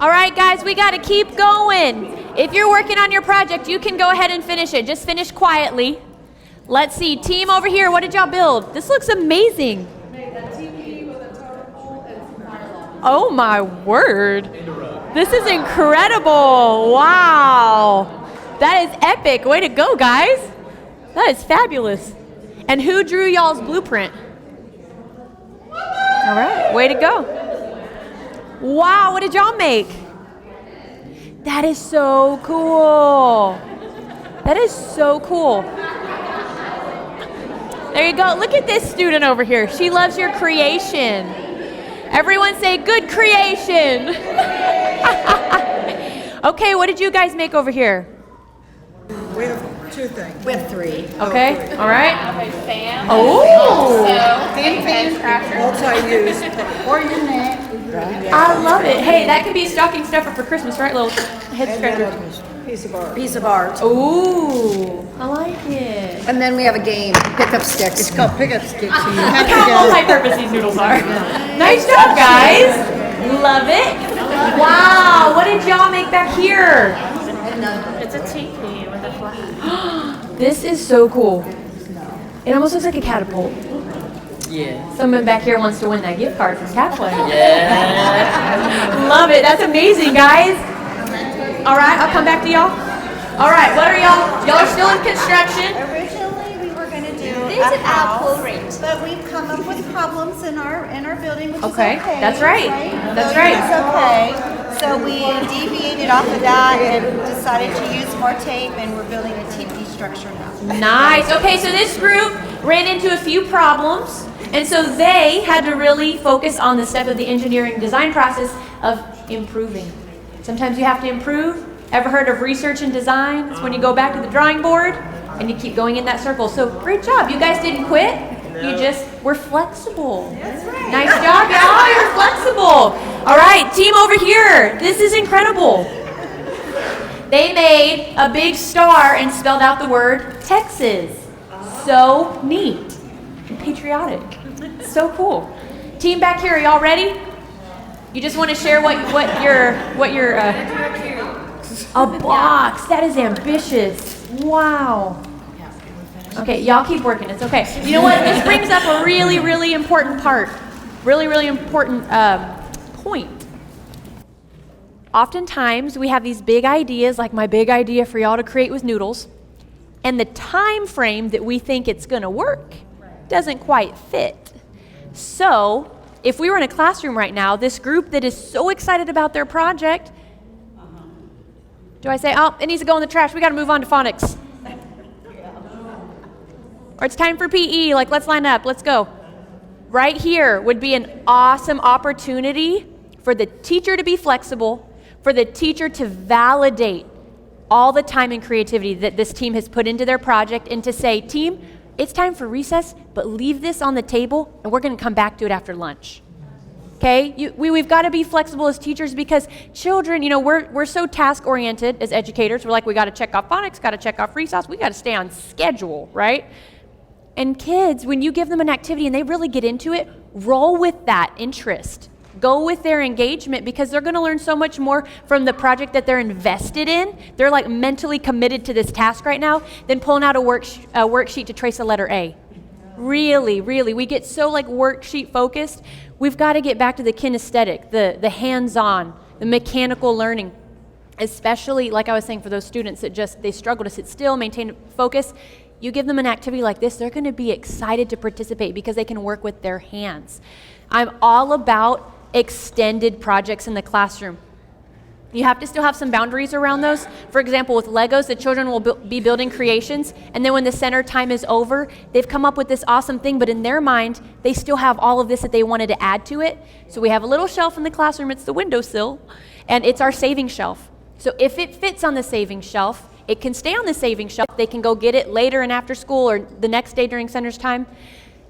All right, guys, we got to keep going. If you're working on your project, you can go ahead and finish it. Just finish quietly. Let's see. Team over here, what did y'all build? This looks amazing. Made a TV with a totem pole and some firewall. Oh, my word. This is incredible. Wow. That is epic. Way to go, guys. That is fabulous. And who drew y'all's blueprint? All right. Way to go. Wow, what did y'all make? That is so cool. That is so cool. There you go. Look at this student over here. She loves your creation. Everyone say, good creation. Okay, what did you guys make over here? 2 things. We have 3. Okay, all right. Okay, fan. Oh, Hand scratcher. Multi-use. Or your neck. I love it. Hey, that could be a stocking stuffer for Christmas, right? Little head scratcher. Piece of art. Piece of art. Ooh, I like it. And then we have a game, pick up sticks. It's called pickup sticks. So you Look have how to go. multi-purpose these noodles are. Nice job, guys. Love it. Wow, what did y'all make back here? It's a teepee with a flag. This is so cool. It almost looks like a catapult. Yeah. Someone back here wants to win that gift card from Catplay. Yeah. Love it. That's amazing, guys. All right, I'll come back to y'all. All right, what are y'all? Y'all are still in construction. Originally, we were going to do There's a an house, alcove rate. but we've come up with problems in our building, which Okay, is okay. that's right. That's right. It's okay. So we deviated off of that and decided to use more tape, and we're building a teepee structure now. Nice. Okay, so this group ran into a few problems, and so they had to really focus on the step of the engineering design process of improving. Sometimes you have to improve. Ever heard of research and design? It's when you go back to the drawing board and you keep going in that circle. So great job. You guys didn't quit. You just were flexible. That's right. Nice job, y'all. You're flexible. All right, team over here. This is incredible. They made a big star and spelled out the word Texas. So neat and patriotic. So cool. Team back here, are y'all ready? You just want to share what your a box. That is ambitious. Wow. Okay, y'all keep working. It's okay. You know what? This brings up a really, really important part. Really, really important point. Oftentimes, we have these big ideas, like my big idea for y'all to create with noodles, and the time frame that we think it's going to work doesn't quite fit. So, if we were in a classroom right now, this group that is so excited about their project, do I say, oh, it needs to go in the trash, we got to move on to phonics? Or it's time for PE, like let's line up, let's go. Right here would be an awesome opportunity for the teacher to be flexible, for the teacher to validate all the time and creativity that this team has put into their project, and to say, team, it's time for recess, but leave this on the table and we're going to come back to it after lunch. Okay? We've got to be flexible as teachers, because children, you know, we're so task oriented as educators. We're like, we got to check off phonics, got to check off recess, we got to stay on schedule, right? And kids, when you give them an activity and they really get into it, roll with that interest. Go with their engagement, because they're going to learn so much more from the project that they're invested in. They're like mentally committed to this task right now than pulling out a worksheet to trace a letter A. Really, really. We get so like worksheet focused. We've got to get back to the kinesthetic, the hands-on, the mechanical learning. Especially, like I was saying, for those students that they struggle to sit still, maintain focus. You give them an activity like this, they're going to be excited to participate because they can work with their hands. I'm all about extended projects in the classroom. You have to still have some boundaries around those. For example, with Legos, the children will be building creations, and then when the center time is over, they've come up with this awesome thing, but in their mind, they still have all of this that they wanted to add to it. So we have a little shelf in the classroom, it's the windowsill, and it's our saving shelf. So if it fits on the saving shelf, it can stay on the saving shelf. They can go get it later and after school or the next day during center's time,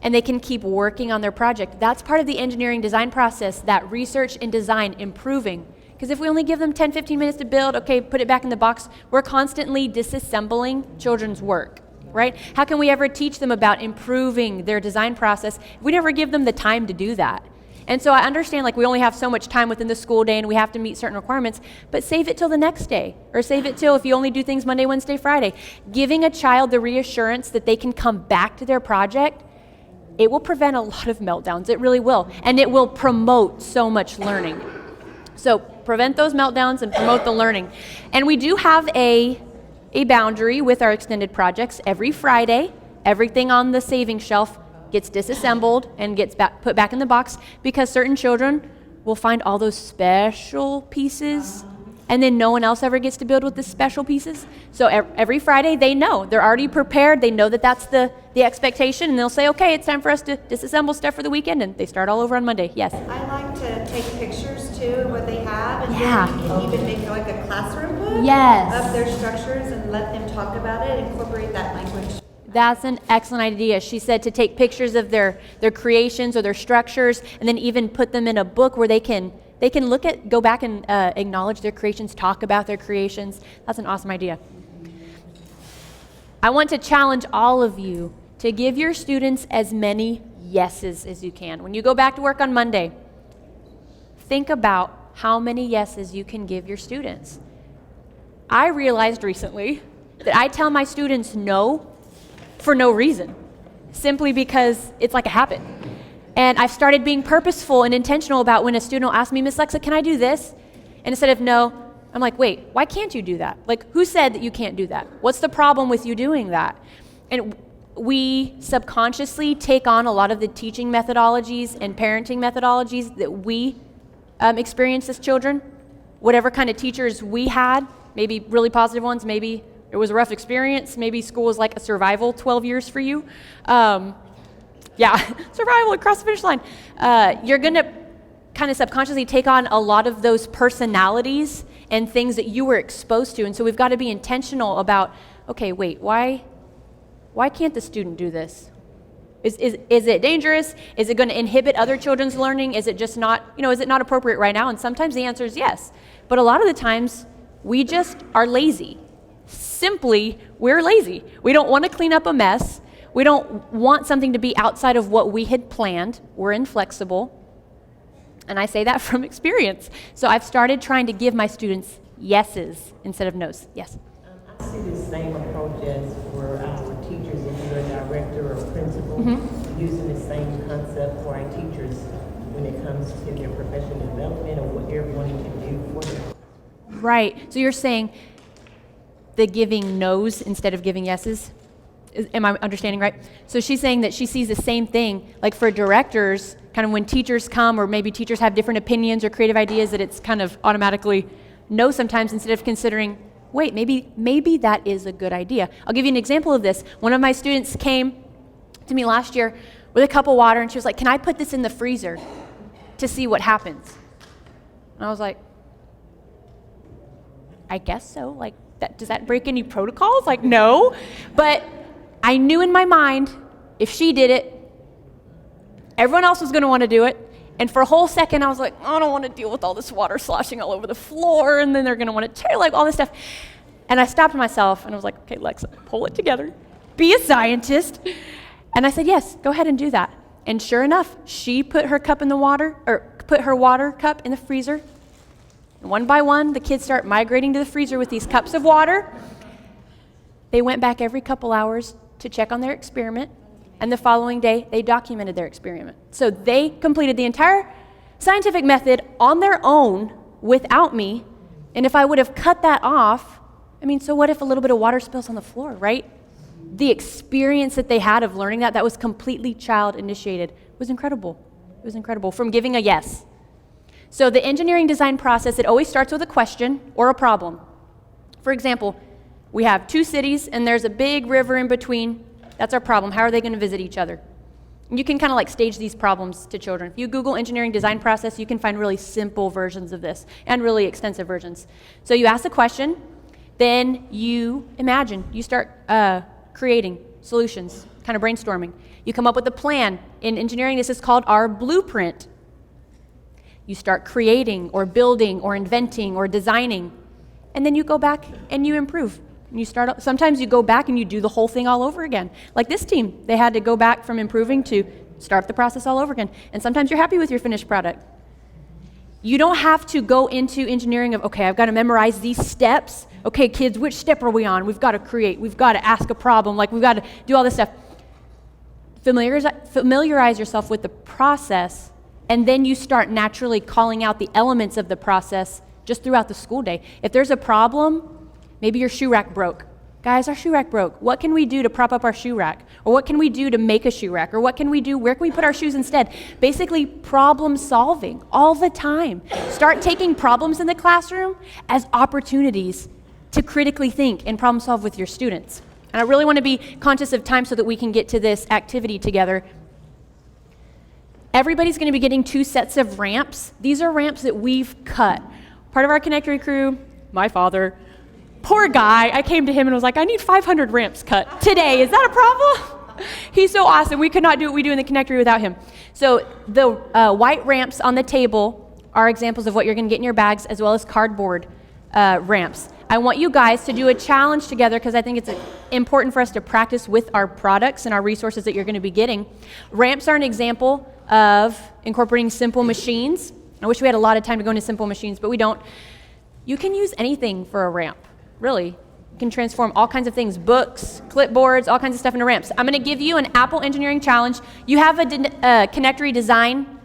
and they can keep working on their project. That's part of the engineering design process, that research and design, improving. Because if we only give them 10, 15 minutes to build, okay, put it back in the box, we're constantly disassembling children's work, right? How can we ever teach them about improving their design process if we never give them the time to do that? And so I understand, like, we only have so much time within the school day and we have to meet certain requirements, but save it till the next day, or save it till if you only do things Monday, Wednesday, Friday. Giving a child the reassurance that they can come back to their project, it will prevent a lot of meltdowns. It really will. And it will promote so much learning. So prevent those meltdowns and promote the learning. And we do have a boundary with our extended projects. Every Friday, everything on the saving shelf gets disassembled and gets put back in the box, because certain children will find all those special pieces, and then no one else ever gets to build with the special pieces. So every Friday, they know. They're already prepared. They know that that's the expectation, and they'll say, okay, it's time for us to disassemble stuff for the weekend, and they start all over on Monday. Yes? I like to take pictures too, too, what they have, and Yeah. then you can even make like a classroom book Yes. of their structures and let them talk about it, incorporate that language. That's an excellent idea. She said to take pictures of their creations or their structures and then even put them in a book where they can go back and acknowledge their creations, talk about their creations. That's an awesome idea. I want to challenge all of you to give your students as many yeses as you can. When you go back to work on Monday, think about how many yeses you can give your students. I realized recently that I tell my students no for no reason, simply because it's like a habit. And I've started being purposeful and intentional about when a student will ask me, Miss Lexa, can I do this? And instead of no, I'm like, wait, why can't you do that? Like, who said that you can't do that? What's the problem with you doing that? And we subconsciously take on a lot of the teaching methodologies and parenting methodologies that we experience as children. Whatever kind of teachers we had, maybe really positive ones, maybe it was a rough experience, maybe school was like a survival 12 years for you. Survival across the finish line. You're going to kind of subconsciously take on a lot of those personalities and things that you were exposed to. And so we've got to be intentional about, okay, wait, why can't the student do this? Is it dangerous? Is it going to inhibit other children's learning? Is it just not, is it not appropriate right now? And sometimes the answer is yes. But a lot of the times, we just are lazy. Simply, we're lazy. We don't want to clean up a mess. We don't want something to be outside of what we had planned. We're inflexible. And I say that from experience. So I've started trying to give my students yeses instead of nos. Yes? I see the same approach as for our teachers, if you're a director or principal, using the same concept for our teachers when it comes to their professional development or what they're wanting to do for them. Right. So you're saying the giving no's instead of giving yeses? Am I understanding right? So she's saying that she sees the same thing, like for directors, kind of when teachers come or maybe teachers have different opinions or creative ideas, that it's kind of automatically no sometimes instead of considering, wait, maybe that is a good idea. I'll give you an example of this. One of my students came to me last year with a cup of water and she was like, can I put this in the freezer to see what happens? And I was like, I guess so. Like, does that break any protocols? Like, no. But I knew in my mind, if she did it, everyone else was going to want to do it. And for a whole second, I was like, I don't want to deal with all this water sloshing all over the floor, and then they're going to want to like all this stuff. And I stopped myself, and I was like, okay, Lexa, pull it together. Be a scientist. And I said, yes, go ahead and do that. And sure enough, she put her cup in the water, or put her water cup in the freezer. And one by one, the kids start migrating to the freezer with these cups of water. They went back every couple hours to check on their experiment. And the following day, they documented their experiment. So they completed the entire scientific method on their own without me. And if I would have cut that off, so what if a little bit of water spills on the floor, right? The experience that they had of learning that was completely child-initiated was incredible. It was incredible, from giving a yes. So the engineering design process, it always starts with a question or a problem. For example, we have two cities and there's a big river in between. That's our problem. How are they going to visit each other? And you can kind of like stage these problems to children. If you Google engineering design process, you can find really simple versions of this and really extensive versions. So you ask the question, then you imagine. You start creating solutions, kind of brainstorming. You come up with a plan. In engineering, this is called our blueprint. You start creating or building or inventing or designing. And then you go back and you improve. Sometimes you go back and you do the whole thing all over again. Like this team, they had to go back from improving to start the process all over again. And sometimes you're happy with your finished product. You don't have to go into engineering of, okay, I've got to memorize these steps. Okay, kids, which step are we on? We've got to create. We've got to ask a problem. Like, we've got to do all this stuff. Familiarize yourself with the process, and then you start naturally calling out the elements of the process just throughout the school day. If there's a problem, maybe your shoe rack broke. Guys, our shoe rack broke. What can we do to prop up our shoe rack? Or what can we do to make a shoe rack? Or what can we do? Where can we put our shoes instead? Basically, problem solving all the time. Start taking problems in the classroom as opportunities to critically think and problem solve with your students. And I really want to be conscious of time so that we can get to this activity together. everybody's going to be getting 2 sets of ramps. These are ramps that we've cut. Part of our Kinectory crew, my father, poor guy, I came to him and was like, I need 500 ramps cut today. Is that a problem? He's so awesome. We could not do what we do in the Kinectory without him. So the white ramps on the table are examples of what you're going to get in your bags, as well as cardboard ramps. I want you guys to do a challenge together because I think it's important for us to practice with our products and our resources that you're going to be getting. Ramps are an example of incorporating simple machines. I wish we had a lot of time to go into simple machines, but we don't. You can use anything for a ramp, really. You can transform all kinds of things, books, clipboards, all kinds of stuff into ramps. I'm going to give you an Apple engineering challenge. You have a Kinectory design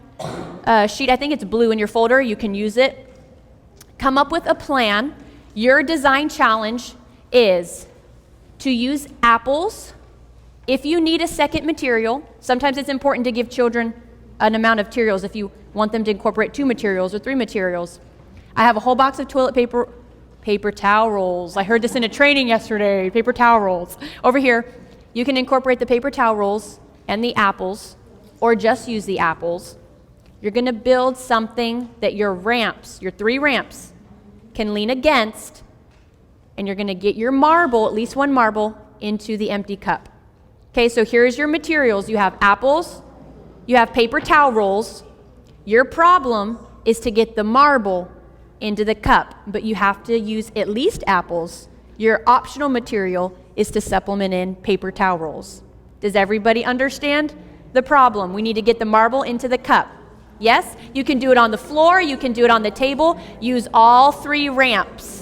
sheet. I think it's blue in your folder. You can use it. Come up with a plan. Your design challenge is to use apples. If you need a second material, sometimes it's important to give children an amount of materials if you want them to incorporate 2 materials or 3 materials. I have a whole box of toilet paper towel rolls. I heard this in a training yesterday, paper towel rolls. Over here, you can incorporate the paper towel rolls and the apples, or just use the apples. You're going to build something that your ramps, your 3 ramps, can lean against, and you're going to get your marble, at least 1 marble, into the empty cup. Okay, so here's your materials. You have apples, you have paper towel rolls. Your problem is to get the marble into the cup, but you have to use at least apples. Your optional material is to supplement in paper towel rolls. Does everybody understand the problem? We need to get the marble into the cup. Yes? You can do it on the floor, you can do it on the table. Use all 3 ramps.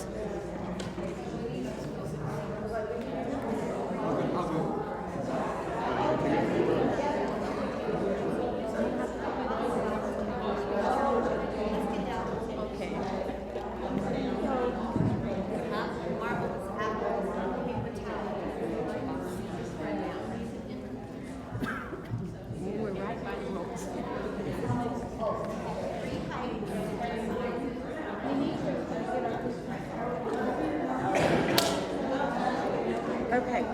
Okay.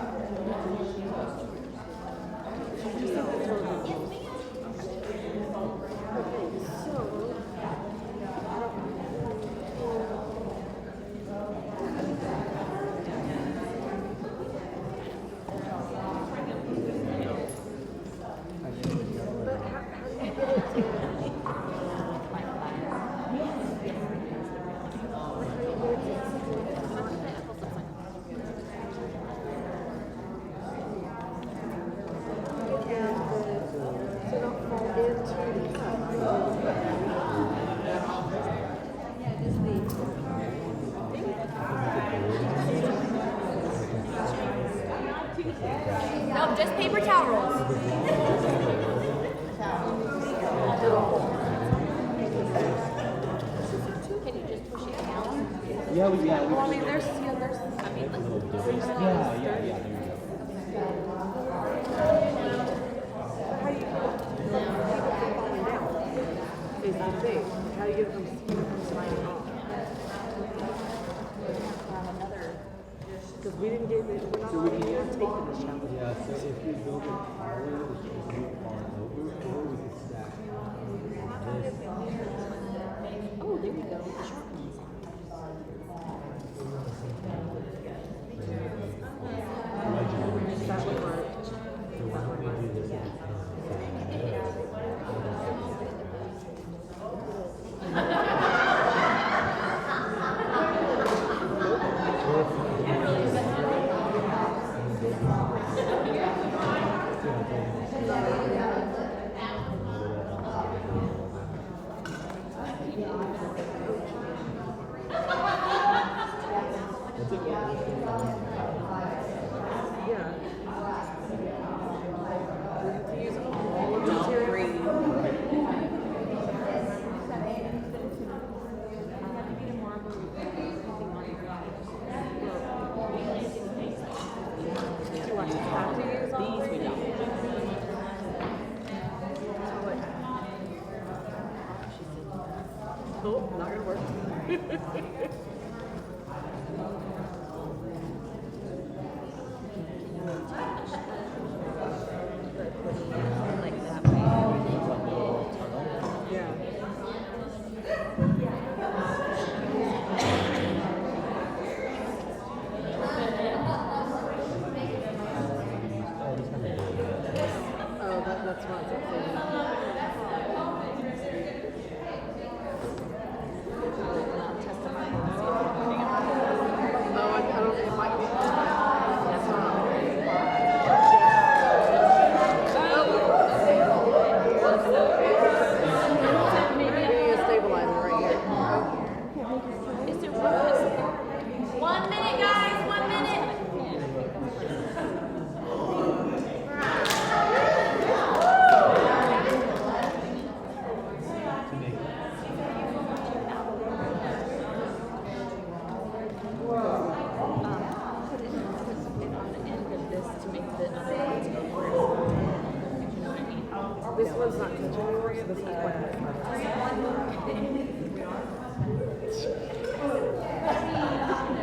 No, just paper towel rolls. Can you just push it down? Yeah, Well, I mean, there's, yeah, there you go. how do you falling down? Is the thing. How do you get them sliding off? Because we didn't get it, we're not taking the shower. Yeah, so if you build it taller, which is move on over, or we could stack this. Oh, there you go. That would work. So why don't we do this? Oh, not gonna work. Like that way. This is quite nice.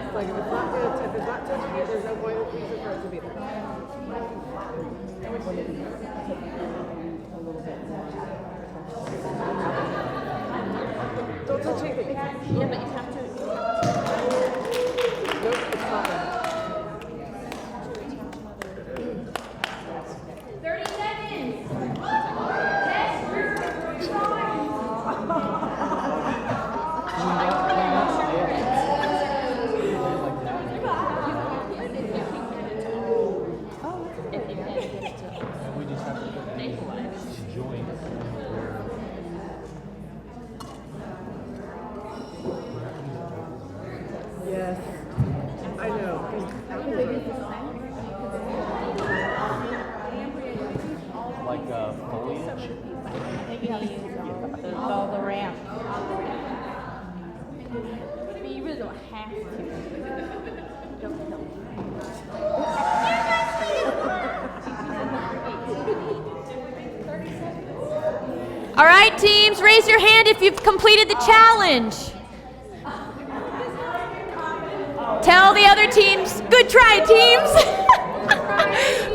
It's like if it's not touching it, there's no point in reason for it to be there. Don't touch anything. Yeah, but you have to. Nope, it's not there. 30 seconds. We just have to put these joints Yes. I know. like foliage. All the ramp. But you really don't have to. All right, teams, raise your hand if you've completed the challenge. Tell the other teams, good try, teams.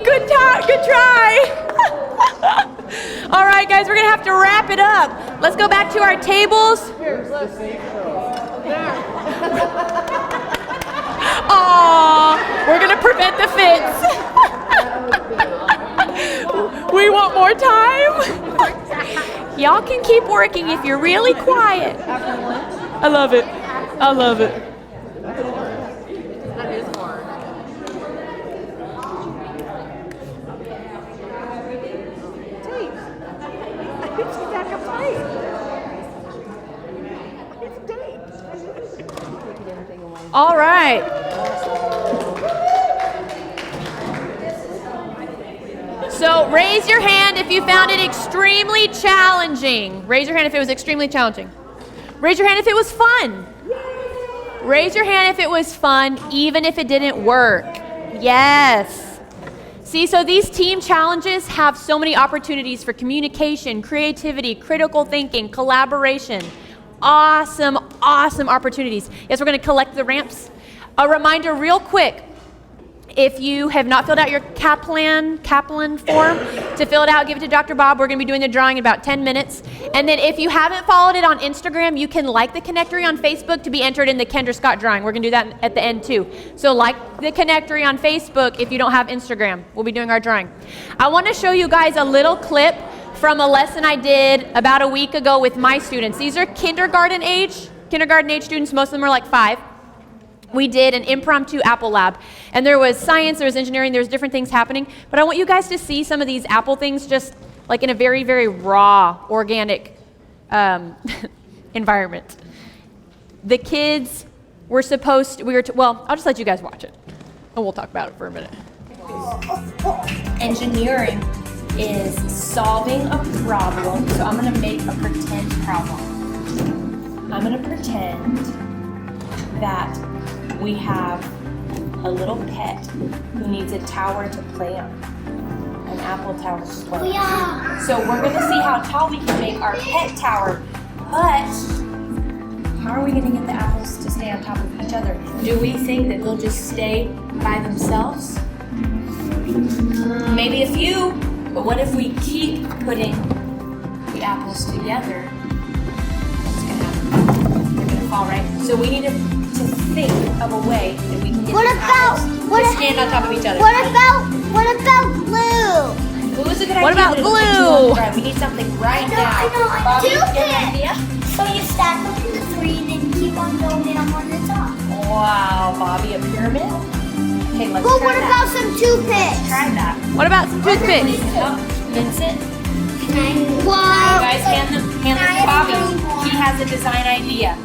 Good try. All right, guys, we're going to have to wrap it up. Let's go back to our tables. Aw, we're going to prevent the fits. We want more time. Y'all can keep working if you're really quiet. I love it. I love it. That is hard. Tape. It's stack of tape. It's tape. All right. So raise your hand if you found it extremely challenging. Raise your hand if it was extremely challenging. Raise your hand if it was fun. Raise your hand if it was fun, even if it didn't work. Yes. See, so these team challenges have so many opportunities for communication, creativity, critical thinking, collaboration. Awesome, awesome opportunities. Yes, we're going to collect the ramps. A reminder real quick. If you have not filled out your Kaplan form, to fill it out, give it to Dr. Bob. We're going to be doing the drawing in about 10 minutes. And then if you haven't followed it on Instagram, you can like the Kinectory on Facebook to be entered in the Kendra Scott drawing. We're going to do that at the end too. So like the Kinectory on Facebook if you don't have Instagram. We'll be doing our drawing. I want to show you guys a little clip from a lesson I did about a week ago with my students. These are kindergarten age students. Most of them are like 5. We did an impromptu apple lab, and there was science, there was engineering, there was different things happening, but I want you guys to see some of these apple things just like in a very, very raw, organic environment. The kids were supposed to, well, I'll just let you guys watch it, and we'll talk about it for a minute. Engineering is solving a problem, so I'm going to make a pretend problem. I'm going to pretend that we have a little pet who needs a tower to play on, an apple tower to play on. Yeah. So we're going to see how tall we can make our pet tower, but how are we going to get the apples to stay on top of each other? Do we think that they'll just stay by themselves? Maybe a few, but what if we keep putting the apples together? What's going to happen? They're going to fall, right? So we need to think of a way that we can get the apples to stand on top of each other. What about glue? Glue is a good idea. What about glue? We need something right now. I know. Bobby, you get an idea? So you stack them to the 3 and then keep on going down on the top. Wow, Bobby, a pyramid? Okay, let's But try what that. about some toothpicks? Try that. What about some toothpicks? Oh, Vincent, Well, you guys hand them to Bobby. He has a design idea.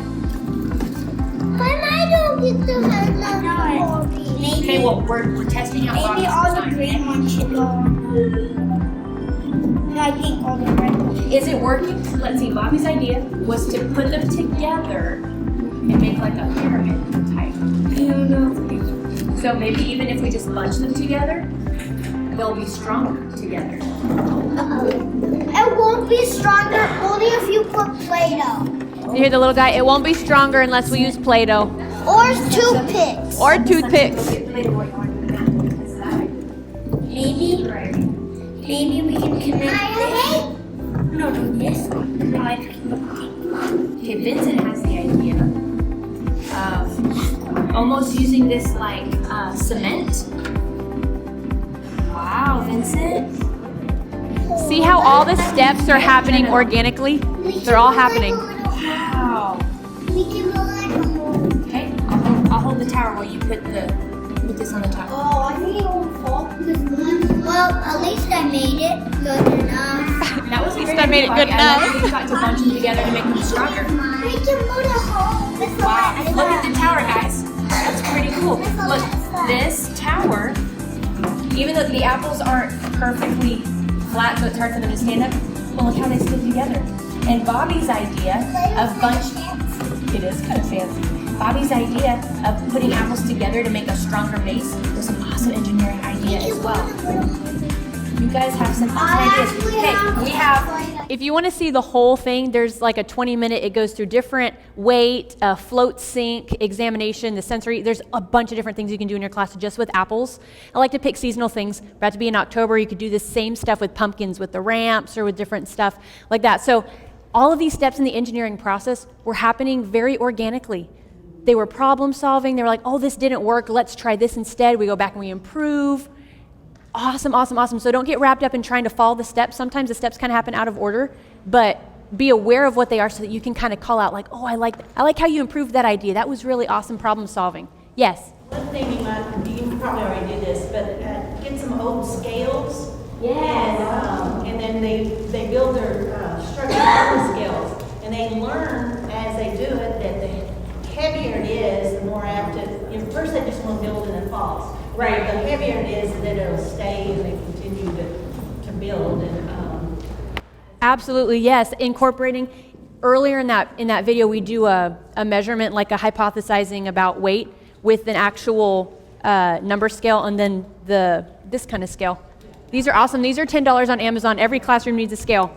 but I don't get to have them. Okay, well, we're testing out Maybe Bobby's all the design. green ones should go on. No, I think all the red ones. Is it working? Let's see, Bobby's idea was to put them together and make like a pyramid type. I don't know. So maybe even if we just bunch them together, they'll be stronger together. It won't be stronger only if you put Play-Doh. You hear the little guy? It won't be stronger unless we use Play-Doh. Or toothpicks. Or toothpicks. Maybe we can connect this. No, do this. Okay, Vincent has the idea of almost using this like cement. Wow, Vincent. See how all the steps are happening organically? They're all happening. Wow. We can go like a hole. Okay, I'll hold the tower while you put this on the top. Oh, I think it won't fall. Well, at least I made it good enough. That was At least I made it good enough. We got to bunch them together to make them stronger. We can put a hole. Wow, look at the tower, guys. That's pretty cool. Look, this tower, even though the apples aren't perfectly flat, so it's hard for them to stand up, well, look how they stick together. And Bobby's idea of it is kind of fancy. Bobby's idea of putting apples together to make a stronger base was an awesome engineering idea as well. You guys have some awesome ideas. Okay, we have. If you want to see the whole thing, there's like a 20-minute, it goes through different weight, float sink, examination, the sensory. There's a bunch of different things you can do in your class just with apples. I like to pick seasonal things. About to be in October, you could do the same stuff with pumpkins, with the ramps, or with different stuff like that. So all of these steps in the engineering process were happening very organically. They were problem solving. They were like, oh, this didn't work. Let's try this instead. We go back and we improve. Awesome, awesome, awesome. So don't get wrapped up in trying to follow the steps. Sometimes the steps kind of happen out of order, but be aware of what they are so that you can kind of call out like, oh, I like how you improved that idea. That was really awesome problem solving. Yes? One thing you probably already did this, but get some old scales. Yes. And then they build their structure on the scales. And they learn as they do it that the heavier it is, the more apt to, first they just want to build and it falls. Right. The heavier it is, that it'll stay and they continue to build. And Absolutely, yes. Incorporating, earlier in that video, we do a measurement, like a hypothesizing about weight with an actual number scale and then this kind of scale. These are awesome. These are $10 on Amazon. Every classroom needs a scale.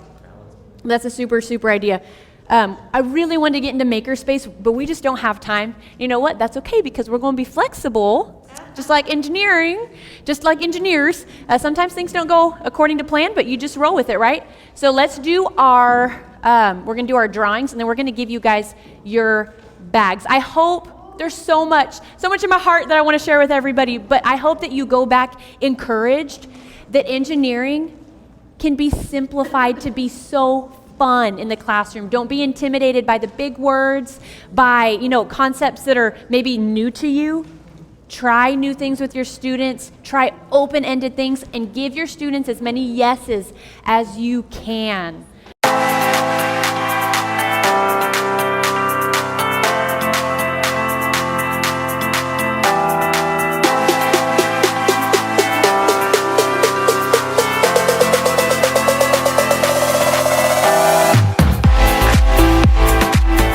That's a super, super idea. I really wanted to get into makerspace, but we just don't have time. You know what? That's okay because we're going to be flexible, just like engineering, just like engineers. Sometimes things don't go according to plan, but you just roll with it, right? So let's do we're going to do our drawings, and then we're going to give you guys your bags. I hope there's so much in my heart that I want to share with everybody, but I hope that you go back encouraged that engineering can be simplified to be so fun in the classroom. Don't be intimidated by the big words, by concepts that are maybe new to you. Try new things with your students. Try open-ended things and give your students as many yeses as you can.